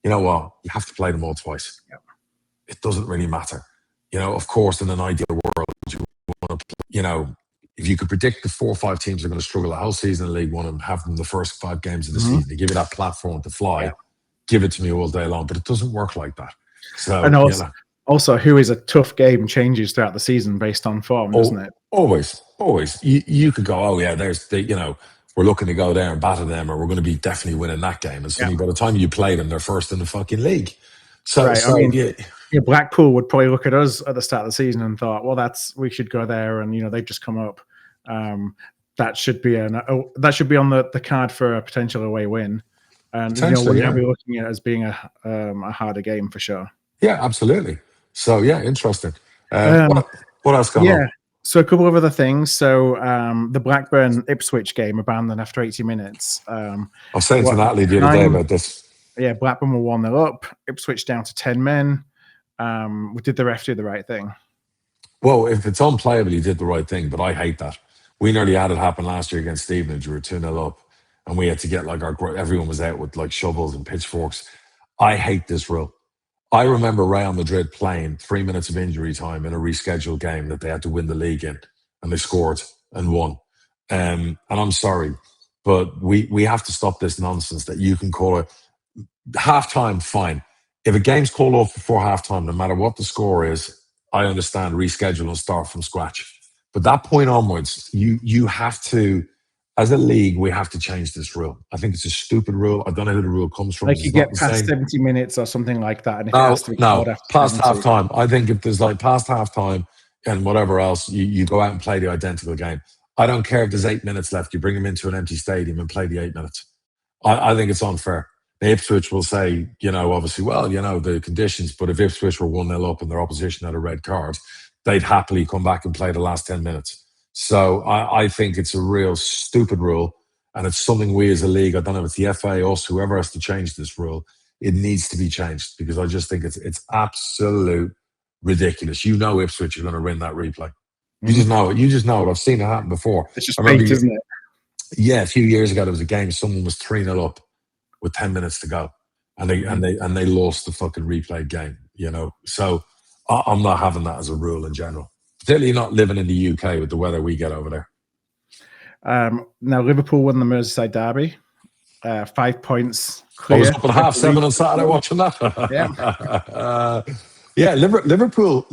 you know what? You have to play them all twice. Yeah. It doesn't really matter. You know, of course, in an ideal world, you want to, you know, if you could predict the 4 or 5 teams are going to struggle the whole season in League One and have them the first 5 games of the season, to give you that platform to fly, give it to me all day long. But it doesn't work like that. So, and also, who is a tough game changes throughout the season based on form, doesn't it? Always. You could go, oh yeah, there's the, you know, we're looking to go there and batter them, or we're going to be definitely winning that game. And suddenly, by the time you play them, they're first in the fucking league. So, right. I mean, Blackpool would probably look at us at the start of the season and thought, well, we should go there, and you know, they've just come up. That should be on the card for a potential away win, and you know, we're now be looking at it as being a harder game for sure. Yeah, absolutely. So yeah, interesting. What else going on? So a couple of other things. So the Blackburn Ipswich game abandoned after 80 minutes. I was saying to Natalie the other day about this. Yeah, Blackburn were 1-0 up. Ipswich down to 10 men. Did the ref do the right thing? Well, if it's unplayable, he did the right thing, but I hate that. We nearly had it happen last year against Stevenage. We were 2-0 up, and we had to get everyone was out with like shovels and pitchforks. I hate this rule. I remember Real Madrid playing 3 minutes of injury time in a rescheduled game that they had to win the league in, and they scored and won. And I'm sorry, but we have to stop this nonsense that you can call it halftime. Fine. If a game's called off before halftime, no matter what the score is, I understand reschedule and start from scratch. But that point onwards, you have to, as a league, we have to change this rule. I think it's a stupid rule. I don't know who the rule comes from. Like you get past 70 minutes or something like that. And if past halftime. I think if there's like past halftime and whatever else, you go out and play the identical game. I don't care if there's 8 minutes left. You bring them into an empty stadium and play the 8 minutes. I think it's unfair. Ipswich will say, you know, obviously, well, you know, the conditions, but if Ipswich were 1-0 up and their opposition had a red card, they'd happily come back and play the last 10 minutes. So I think it's a real stupid rule, and it's something we as a league, I don't know if it's the FA, us, whoever has to change this rule, it needs to be changed, because I just think it's absolute ridiculous. You know Ipswich are going to win that replay. You just know it. You just know it. I've seen it happen before. It's just fate, isn't it? Yeah, a few years ago, there was a game, someone was 3-0 up with 10 minutes to go, and they lost the fucking replayed game, you know. So I'm not having that as a rule in general, particularly not living in the UK with the weather we get over there. Now Liverpool won the Merseyside derby, 5 points clear. I was up at 7:30 on Saturday watching that.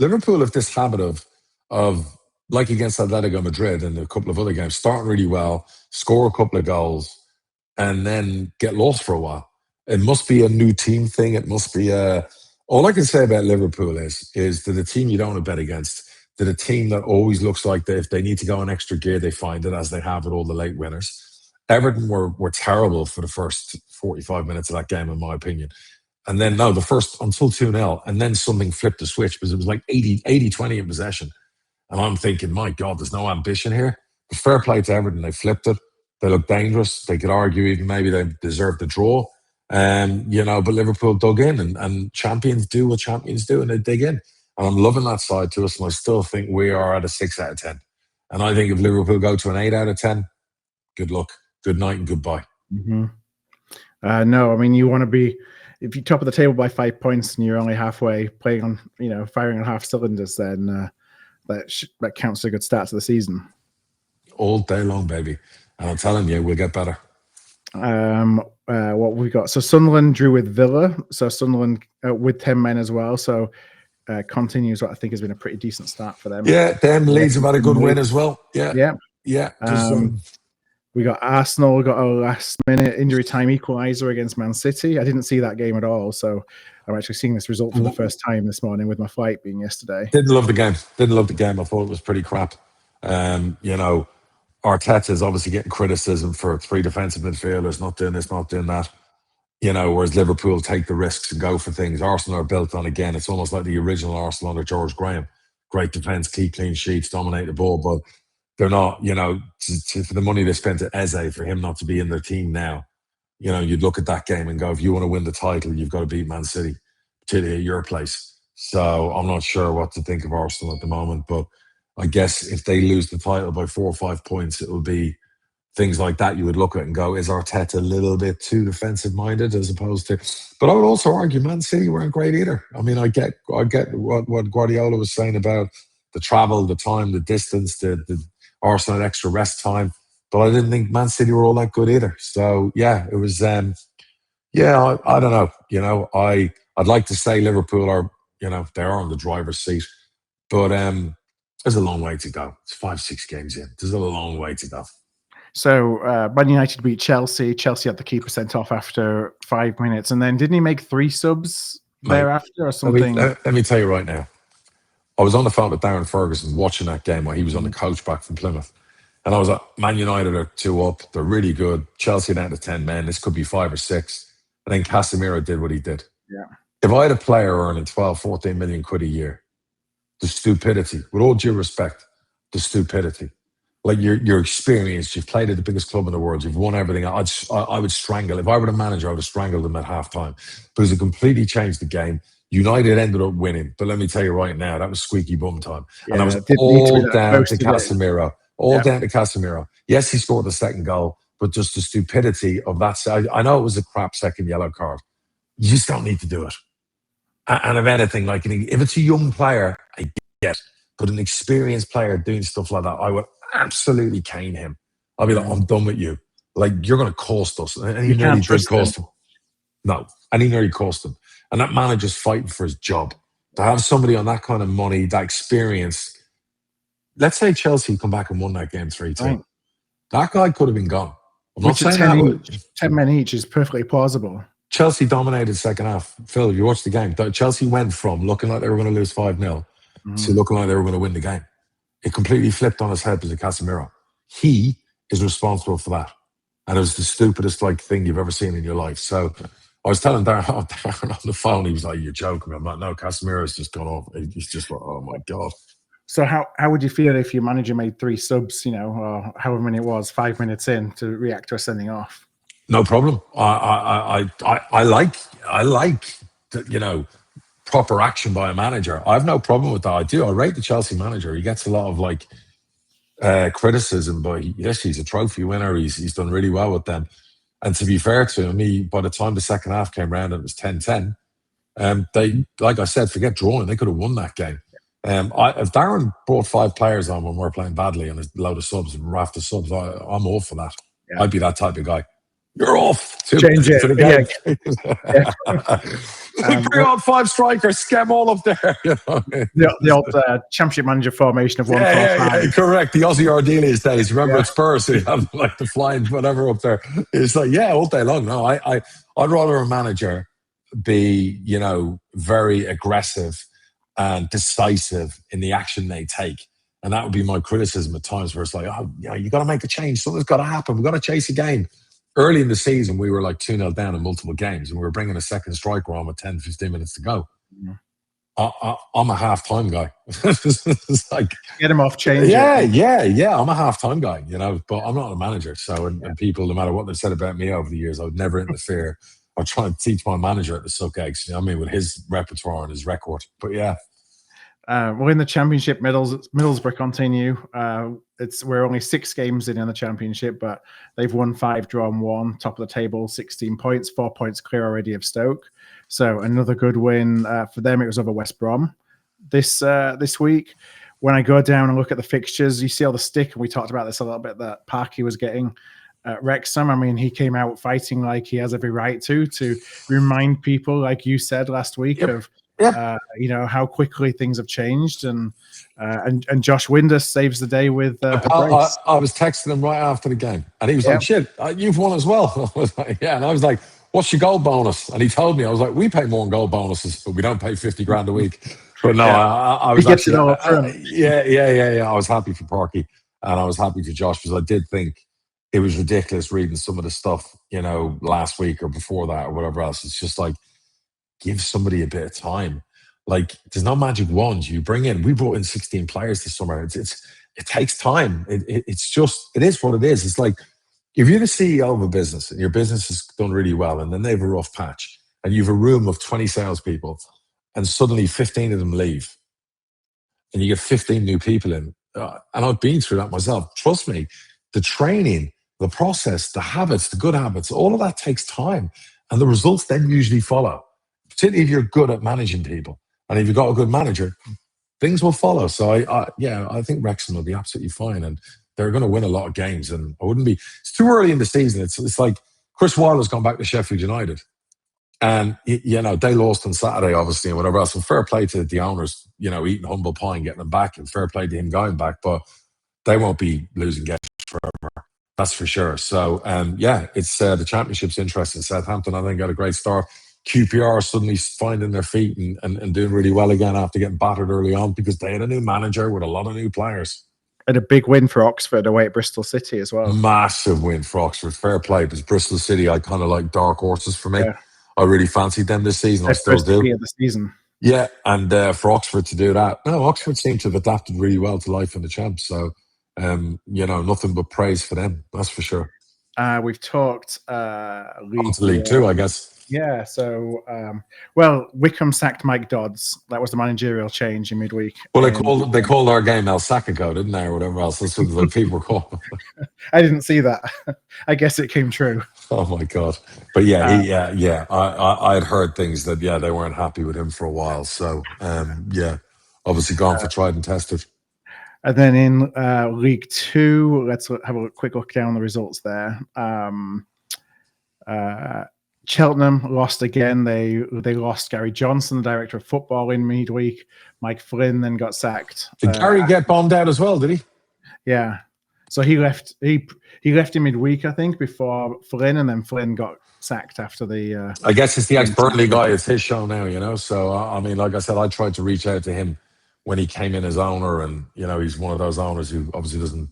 Liverpool have this habit of like against Atletico Madrid and a couple of other games, starting really well, score a couple of goals, and then get lost for a while. It must be a new team thing. It must be all I can say about Liverpool is that the team you don't want to bet against, that a team that always looks like if they need to go in extra gear, they find it, as they have with all the late winners. Everton were terrible for the first 45 minutes of that game, in my opinion. And then, the first until 2-0, and then something flipped the switch because it was like 80-20 in possession. And I'm thinking, my God, there's no ambition here. But fair play to Everton. They flipped it. They look dangerous. They could argue even maybe they deserved the draw. You know, but Liverpool dug in, and champions do what champions do, and they dig in. And I'm loving that side to us, and I still think we are at a 6 out of 10. And I think if Liverpool go to an 8 out of 10, good luck, good night, and goodbye. Mm-hmm. No, I mean, you want to be, if you top of the table by 5 points and you're only halfway playing on, you know, firing on half cylinders, then that counts as a good start to the season. All day long, baby. And I'm telling you, we'll get better. What we got? So Sunderland drew with Villa. So Sunderland with 10 men as well. So continues what I think has been a pretty decent start for them. Yeah, them Leeds have had a good win as well. Yeah. We got Arsenal got a last-minute injury time equaliser against Man City. I didn't see that game at all, so I'm actually seeing this result for the first time this morning with my flight being yesterday. Didn't love the game. I thought it was pretty crap. You know, Arteta is obviously getting criticism for 3 defensive midfielders, not doing this, not doing that. You know, whereas Liverpool take the risks and go for things. Arsenal are built on, again, it's almost like the original Arsenal under George Graham. Great defence, keep clean sheets, dominate the ball, but they're not, you know, for the money they spent at Eze, for him not to be in their team now, you know, you'd look at that game and go, if you want to win the title, you've got to beat Man City, particularly at your place. So I'm not sure what to think of Arsenal at the moment, but I guess if they lose the title by 4 or 5 points, it will be things like that you would look at and go, is Arteta a little bit too defensive minded as opposed to? But I would also argue Man City weren't great either. I mean, I get what Guardiola was saying about the travel, the time, the distance, the Arsenal extra rest time. But I didn't think Man City were all that good either. So yeah, it was. I don't know. I'd like to say Liverpool are, they are on the driver's seat, but there's a long way to go. It's 5-6 games in. There's a long way to go. So Man United beat Chelsea. Chelsea had the keeper sent off after 5 minutes, and then didn't he make 3 subs thereafter or something? Let me tell you right now. I was on the phone with Darren Ferguson watching that game while he was on the coach back from Plymouth. And I was like, Man United are 2 up. They're really good. Chelsea down to 10 men. This could be 5 or 6. And then Casemiro did what he did. Yeah. If I had a player earning 12, 14 million quid a year, the stupidity, with all due respect, the stupidity. Like you're experienced, you've played at the biggest club in the world, you've won everything. I would strangle. If I were the manager, I would have strangled them at halftime because it completely changed the game. United ended up winning, but let me tell you right now, that was squeaky bum time. Yeah, and that was all down to Casemiro. Down to Casemiro. Yes, he scored the second goal, but just the stupidity of that. I know it was a crap second yellow card. You just don't need to do it. And if anything, like if it's a young player, I get, but an experienced player doing stuff like that, I would absolutely cane him. I'll be like, I'm done with you. Like, you're going to cost us. And he nearly did cost him. No, and he nearly cost him. And that manager's fighting for his job. To have somebody on that kind of money, that experience. Let's say Chelsea come back and won that game 3-2. Right. That guy could have been gone. I'm not saying 10 men each is perfectly plausible. Chelsea dominated second half. Phil, you watched the game. Chelsea went from looking like they were going to lose 5-0 to looking like they were going to win the game. It completely flipped on his head because of Casemiro. He is responsible for that. And it was the stupidest thing you've ever seen in your life. So I was telling Darren on the phone, he was like, you're joking. I'm like, no, Casemiro's just gone off. He's just like, oh my God. So how would you feel if your manager made 3 subs, or however many it was, 5 minutes in to react to a sending off? No problem. I like proper action by a manager. I have no problem with that. I do. I rate the Chelsea manager. He gets a lot of criticism, but he's a trophy winner. He's done really well with them. And to be fair to him, by the time the second half came around and it was 10-10, they, like I said, forget drawing. They could have won that game. If Darren brought 5 players on when we're playing badly and a load of subs and raft of subs, I'm all for that. Yeah. I'd be that type of guy. You're off. Change it. The game. Bring on 5 strikers, scam all up there. The old championship manager formation of 1-4-5. Yeah, correct. The Aussie Ardelius days. Remember, it's Spurs. So you have the flying whatever up there. It's like, all day long. No, I'd rather a manager be, very aggressive and decisive in the action they take. And that would be my criticism at times where it's like, you got to make a change. Something's got to happen. We've got to chase a game. Early in the season, we were 2-0 down in multiple games, and we were bringing a second striker on with 10, 15 minutes to go. Yeah. I'm a half-time guy. It's like, get him off, change Yeah. I'm a half-time guy, but I'm not a manager. So, and people, no matter what they've said about me over the years, I would never interfere. I'll try and teach my manager at the suck eggs, with his repertoire and his record. But yeah. We're in the championship. Middlesbrough continue. We're only 6 games in the championship, but they've won 5, drawn 1, top of the table, 16 points, 4 points clear already of Stoke. So another good win for them. It was over West Brom this week. When I go down and look at the fixtures, you see all the stick, and we talked about this a little bit, that Parky was getting at Wrexham. I mean, he came out fighting like he has every right to remind people, like you said last week, of how quickly things have changed, and Josh Windus saves the day with a brace. I was texting him right after the game, and he was like, "Shit, you've won as well." I was like, "Yeah," and I was like, "What's your goal bonus?" And he told me, I was like, "We pay more in goal bonuses, but we don't pay 50 grand a week." But no, I was actually, I was happy for Parky, and I was happy for Josh, because I did think it was ridiculous reading some of the stuff, last week or before that or whatever else. It's just like, give somebody a bit of time. Like, there's no magic wand you bring in. We brought in 16 players this summer. It takes time. It is what it is. It's like, if you're the CEO of a business and your business has done really well, and then they have a rough patch, and you have a room of 20 salespeople, and suddenly 15 of them leave, and you get 15 new people in, and I've been through that myself. Trust me, the training, the process, the habits, the good habits, all of that takes time. And the results then usually follow, particularly if you're good at managing people. And if you've got a good manager, things will follow. So I think Wrexham will be absolutely fine. And they're going to win a lot of games. And I wouldn't be, it's too early in the season. It's like Chris Wilder's gone back to Sheffield United. And, they lost on Saturday, obviously, and whatever else. And fair play to the owners, eating humble pie and getting them back. And fair play to him going back. But they won't be losing games forever. That's for sure. So, it's the championship's interesting. Southampton, I think, got a great start. QPR suddenly finding their feet and doing really well again after getting battered early on because they had a new manager with a lot of new players. And a big win for Oxford away at Bristol City as well. Massive win for Oxford. Fair play. Because Bristol City, I kind of like dark horses for me. Yeah. I really fancied them this season. I still do. Of the season. Yeah, and for Oxford to do that. No, Oxford seem to have adapted really well to life in the champs. So, nothing but praise for them. That's for sure. We've talked League Two, I guess. Yeah, so Wickham sacked Mike Dodds. That was the managerial change in midweek. Well, they called our game El Sacco, didn't they, or whatever else? That's what the people were called. I didn't see that. I guess it came true. Oh my god! But I had heard things that they weren't happy with him for a while. So obviously gone for tried and tested. And then in League Two, let's have a quick look down the results there. Cheltenham lost again. They lost Gary Johnson, the director of football, in midweek. Mike Flynn then got sacked. Did Gary get bombed out as well? Did he? Yeah. So he left. He left in midweek, I think, before Flynn, and then Flynn got sacked after the. I guess it's the ex-Burnley guy. It's his show now, So I mean, like I said, I tried to reach out to him when he came in as owner, and he's one of those owners who obviously doesn't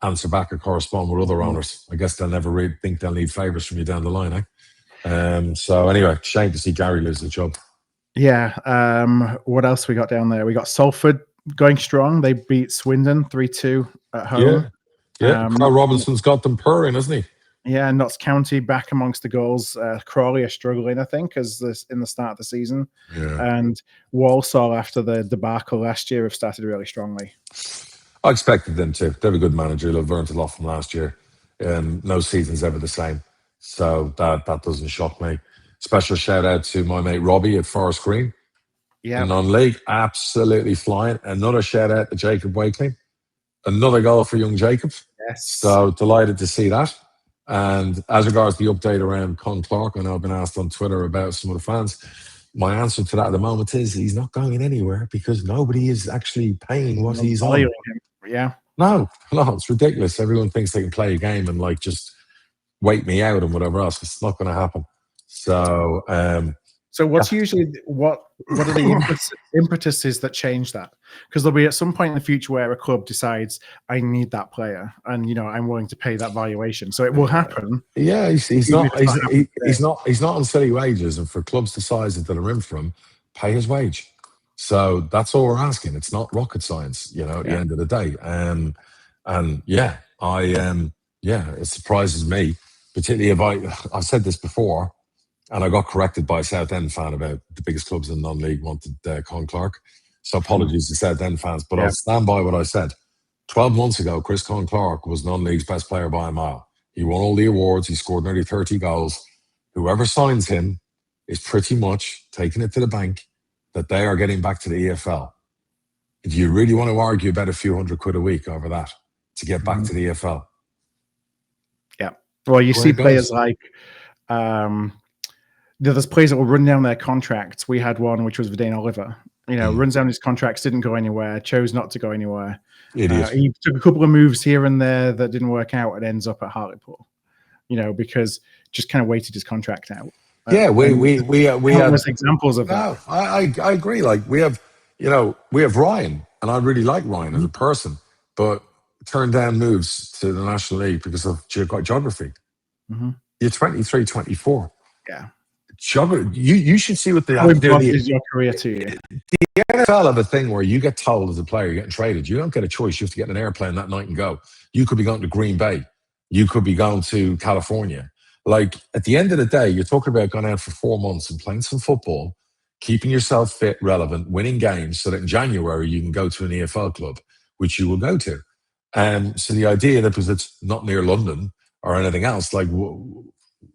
answer back or correspond with other owners. I guess they'll never really think they'll need favours from you down the line, So anyway, shame to see Gary lose the job. Yeah. What else we got down there? We got Salford going strong. They beat Swindon 3-2 at home. Yeah. Carl Robinson's got them purring, hasn't he? Yeah, Notts County back amongst the goals. Crawley are struggling, I think, in the start of the season. Yeah. And Walsall, after the debacle last year, have started really strongly. I expected them to. They have a good manager. They've learned a lot from last year. No season's ever the same. So that doesn't shock me. Special shout out to my mate Robbie at Forest Green. Yeah. Non-league, absolutely flying. Another shout out to Jacob Wakeling. Another goal for young Jacob. Yes. So delighted to see that. And as regards the update around Con Clark, I know I've been asked on Twitter about some of the fans. My answer to that at the moment is he's not going anywhere because nobody is actually paying what he's on. Yeah. No, it's ridiculous. Everyone thinks they can play a game and just wait me out and whatever else. It's not going to happen. So, what's usually what are the impetuses that change that? Because there'll be at some point in the future where a club decides I need that player, and I'm willing to pay that valuation. So it will happen. Yeah, he's not on silly wages, and for clubs the size that are in for him, pay his wage. So that's all we're asking. It's not rocket science, at the end of the day. It surprises me, particularly if I've said this before. And I got corrected by a Southend fan about the biggest clubs in non-league wanted Con Clark. So apologies to Southend fans, but I'll stand by what I said. 12 months ago, Chris Con Clark was non-league's best player by a mile. He won all the awards. He scored nearly 30 goals. Whoever signs him is pretty much taking it to the bank that they are getting back to the EFL. If you really want to argue about a few £100 a week over that to get back to the EFL. Yeah. Well, you see players like... there's players that will run down their contracts. We had one, which was Vadaine Oliver. Runs down his contracts, didn't go anywhere, chose not to go anywhere. Idiot. He took a couple of moves here and there that didn't work out and ends up at Hartlepool, because just kind of waited his contract out. Yeah, we have examples of that. No, I agree. We have Ryan, and I really like Ryan as a person, but turned down moves to the National League because of geography. Mm-hmm. You're 23, 24. Yeah. You should see what how important is your career to you? The NFL have a thing where you get told as a player you're getting traded. You don't get a choice. You have to get in an airplane that night and go. You could be going to Green Bay. You could be going to California. At the end of the day, you're talking about going out for 4 months and playing some football. keeping yourself fit, relevant, winning games, so that in January you can go to an EFL club, which you will go to. So the idea that because it's not near London or anything else, like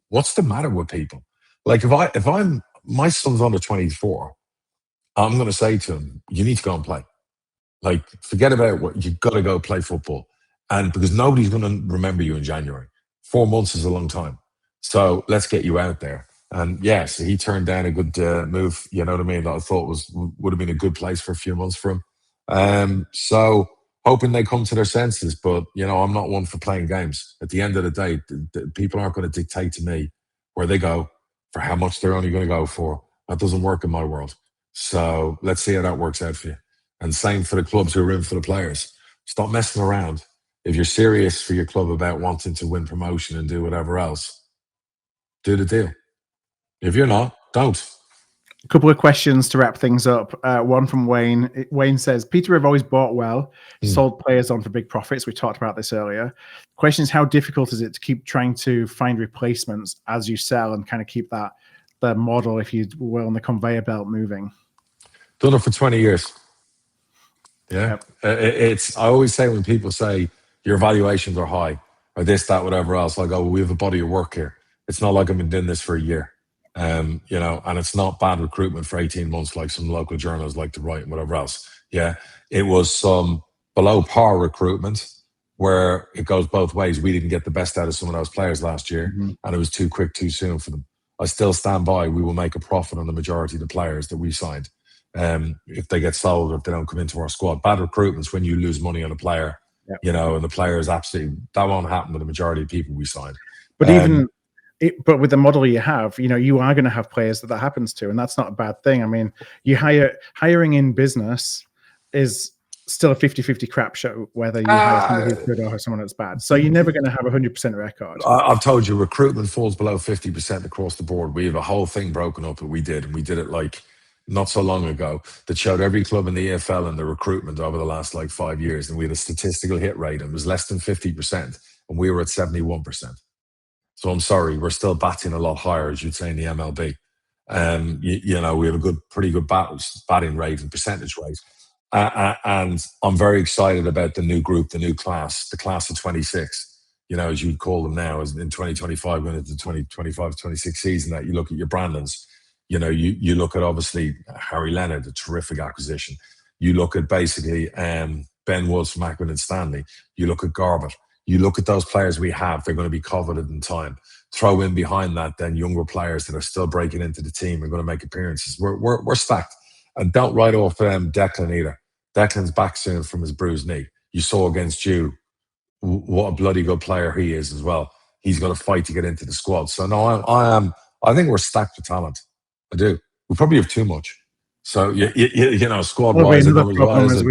what's the matter with people? Like if I'm my son's under 24, I'm going to say to him, you need to go and play. Like, forget about what you've got to go play football. And because nobody's going to remember you in January. 4 months is a long time. So let's get you out there. And yes, he turned down a good move, you know what I mean, that I thought would have been a good place for a few months for him. So hoping they come to their senses. But, you know, I'm not one for playing games. At the end of the day, people aren't going to dictate to me where they go for how much they're only going to go for. That doesn't work in my world. So let's see how that works out for you. And same for the clubs who are in for the players. Stop messing around. If you're serious for your club about wanting to win promotion and do whatever else, do the deal. If you're not, don't. A couple of questions to wrap things up. One from Wayne. Wayne says, Peter have always bought well, sold players on for big profits. We talked about this earlier. The question is, how difficult is it to keep trying to find replacements as you sell and kind of keep the model, if you will, and the conveyor belt moving? Done it for 20 years. Yeah. Yep. I always say when people say your valuations are high or this, that, whatever else, I go, well, we have a body of work here. It's not like I've been doing this for a year. You know, and it's not bad recruitment for 18 months like some local journals like to write and whatever else. Yeah. It was some below par recruitment where it goes both ways. We didn't get the best out of some of those players last year, and it was too quick, too soon for them. I still stand by. We will make a profit on the majority of the players that we signed. If they get sold or if they don't come into our squad. Bad recruitment's when you lose money on a player, you know, and the player is absolutely, that won't happen with the majority of people we signed. But but with the model you have, you know, you are going to have players that happens to, and that's not a bad thing. I mean, hiring in business is still a 50-50 crap show, whether you hire somebody who's good or someone that's bad. So you're never going to have a 100% record. I've told you, recruitment falls below 50% across the board. We have a whole thing broken up that we did, and we did it like not so long ago that showed every club in the EFL and the recruitment over the last like 5 years, and we had a statistical hit rate and it was less than 50%, and we were at 71%. So I'm sorry, we're still batting a lot higher, as you'd say in the MLB. You know, we have a pretty good batting rate and percentage rate. And I'm very excited about the new group, the new class, the class of 26, you know, as you'd call them now, as in 2025, going into the 2025-26 season, that you look at your Brandons, you know, you look at obviously Harry Leonard, a terrific acquisition. You look at basically Ben Woods from Ackman and Stanley. You look at Garbutt. You look at those players we have, they're going to be coveted in time. Throw in behind that then younger players that are still breaking into the team are going to make appearances. We're stacked. And don't write off Declan either. Declan's back soon from his bruised knee. You saw against you what a bloody good player he is as well. He's going to fight to get into the squad. So no, I think we're stacked with talent. I do. We probably have too much. So you know, squad wise and numbers wise.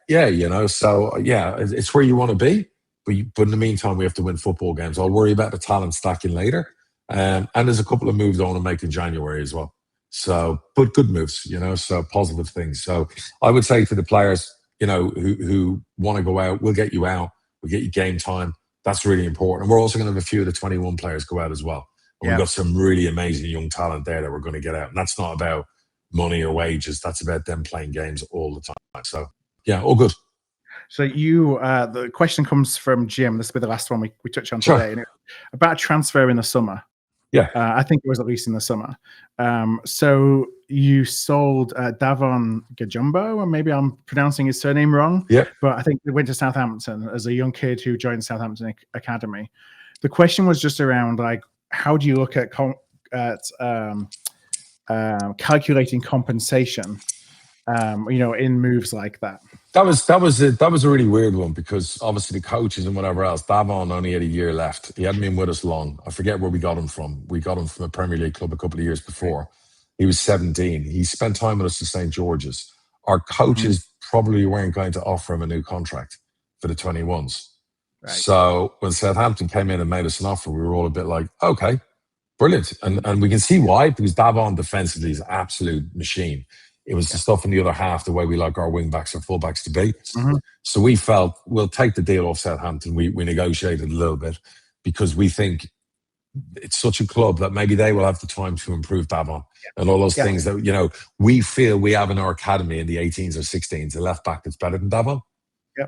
Yeah, you know, so yeah, it's where you want to be, but in the meantime, we have to win football games. I'll worry about the talent stacking later, and there's a couple of moves I want to make in January as well. So, but good moves, you know, so positive things. So I would say to the players, you know, who want to go out, we'll get you out, we'll get you game time. That's really important. And we're also going to have a few of the 21 players go out as well. And we've got some really amazing young talent there that we're going to get out. And that's not about money or wages. That's about them playing games all the time. So yeah, all good. So the question comes from Jim. This will be the last one we touch on today. And about transfer in the summer. Yeah. I think it was at least in the summer. So you sold Davon Gajumbo, or maybe I'm pronouncing his surname wrong. Yeah. But I think he went to Southampton as a young kid who joined Southampton Academy. The question was just around, like, how do you look at calculating compensation, you know, in moves like that? That was a really weird one, because obviously the coaches and whatever else, Davon only had a year left. He hadn't been with us long. I forget where we got him from. We got him from a Premier League club a couple of years before. He was 17. He spent time with us at St. George's. Our coaches probably weren't going to offer him a new contract for the 21s. Right. So when Southampton came in and made us an offer, we were all a bit like, okay, brilliant. And we can see why, because Davon defensively is an absolute machine. It was the stuff in the other half, the way we like our wing backs or full backs to be. So we felt we'll take the deal off Southampton. We negotiated a little bit because we think it's such a club that maybe they will have the time to improve Davon and all those things that, you know, we feel we have in our academy in the 18s or 16s, a left back that's better than Davon.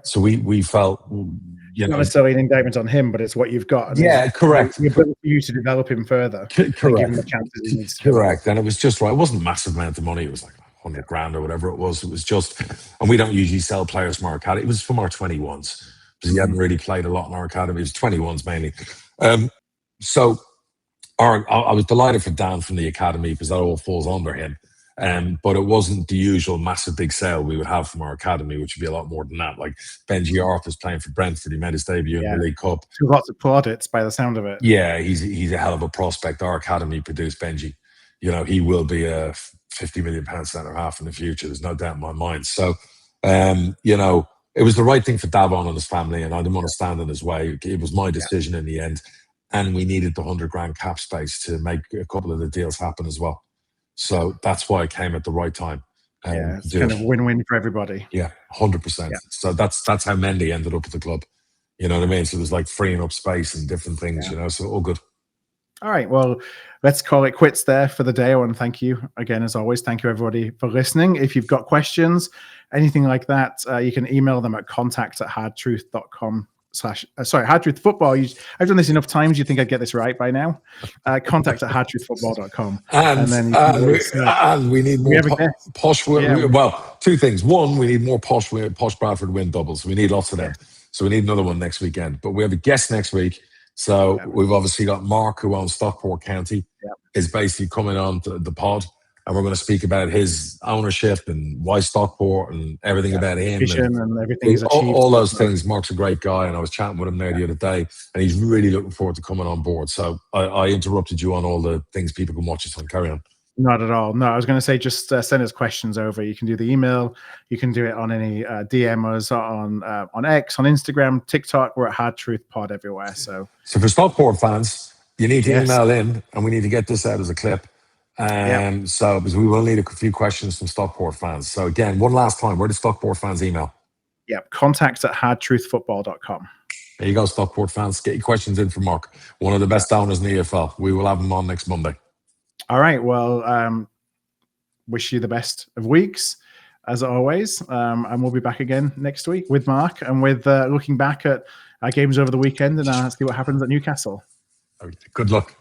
So we felt, you know, not necessarily an indictment on him, but it's what you've got. And correct. The ability for you to develop him further. Correct. And give him the chances he needs to. Correct. And it was just right. It wasn't a massive amount of money. It was like 100 grand or whatever it was. It was just, and we don't usually sell players from our academy. It was from our 21s because he hadn't really played a lot in our academy. It was 21s mainly. So I was delighted for Dan from the academy because that all falls under him. But it wasn't the usual massive big sale we would have from our academy, which would be a lot more than that. Like Benji Arthur's playing for Brentford. He made his debut in the League Cup. Lots of plaudits by the sound of it. Yeah, he's a hell of a prospect. Our academy produced Benji. You know, he will be a £50 million centre half in the future. There's no doubt in my mind. So, you know, it was the right thing for Davon and his family, and I didn't want to stand in his way. It was my decision in the end. And we needed the 100 grand cap space to make a couple of the deals happen as well. So that's why it came at the right time. It's kind of win-win for everybody. Yeah, 100%. So that's how Mendy ended up at the club. You know what I mean? So there's like freeing up space and different things, you know, so all good. All right. Well, let's call it quits there for the day. I want to thank you again, as always. Thank you, everybody, for listening. If you've got questions, anything like that, you can email them at contact@hardtruth.com. Hardtruthfootball. I've done this enough times. You think I'd get this right by now? Contact@hardtruthfootball.com. And we need more Posh. Well, two things. One, we need more Posh Bradford win doubles. We need lots of them. So we need another one next weekend. But we have a guest next week. So we've obviously got Mark, who owns Stockport County, is basically coming on to the pod. And we're going to speak about his ownership and why Stockport and everything about him. And everything he's achieved. All those things. Mark's a great guy. And I was chatting with him there the other day. And he's really looking forward to coming on board. So I interrupted you on all the things people can watch us on. Carry on. Not at all. No, I was going to say just send us questions over. You can do the email. You can do it on any DM us on X, on Instagram, TikTok. We're at Hard Truth Pod everywhere. So for Stockport fans, you need to email in, and we need to get this out as a clip. So because we will need a few questions from Stockport fans. So again, one last time, where does Stockport fans email? Contact@hardtruthfootball.com. There you go, Stockport fans. Get your questions in for Mark, one of the best owners in the EFL. We will have him on next Monday. All right. Well, wish you the best of weeks, as always. And we'll be back again next week with Mark and with looking back at our games over the weekend and see what happens at Newcastle. Good luck.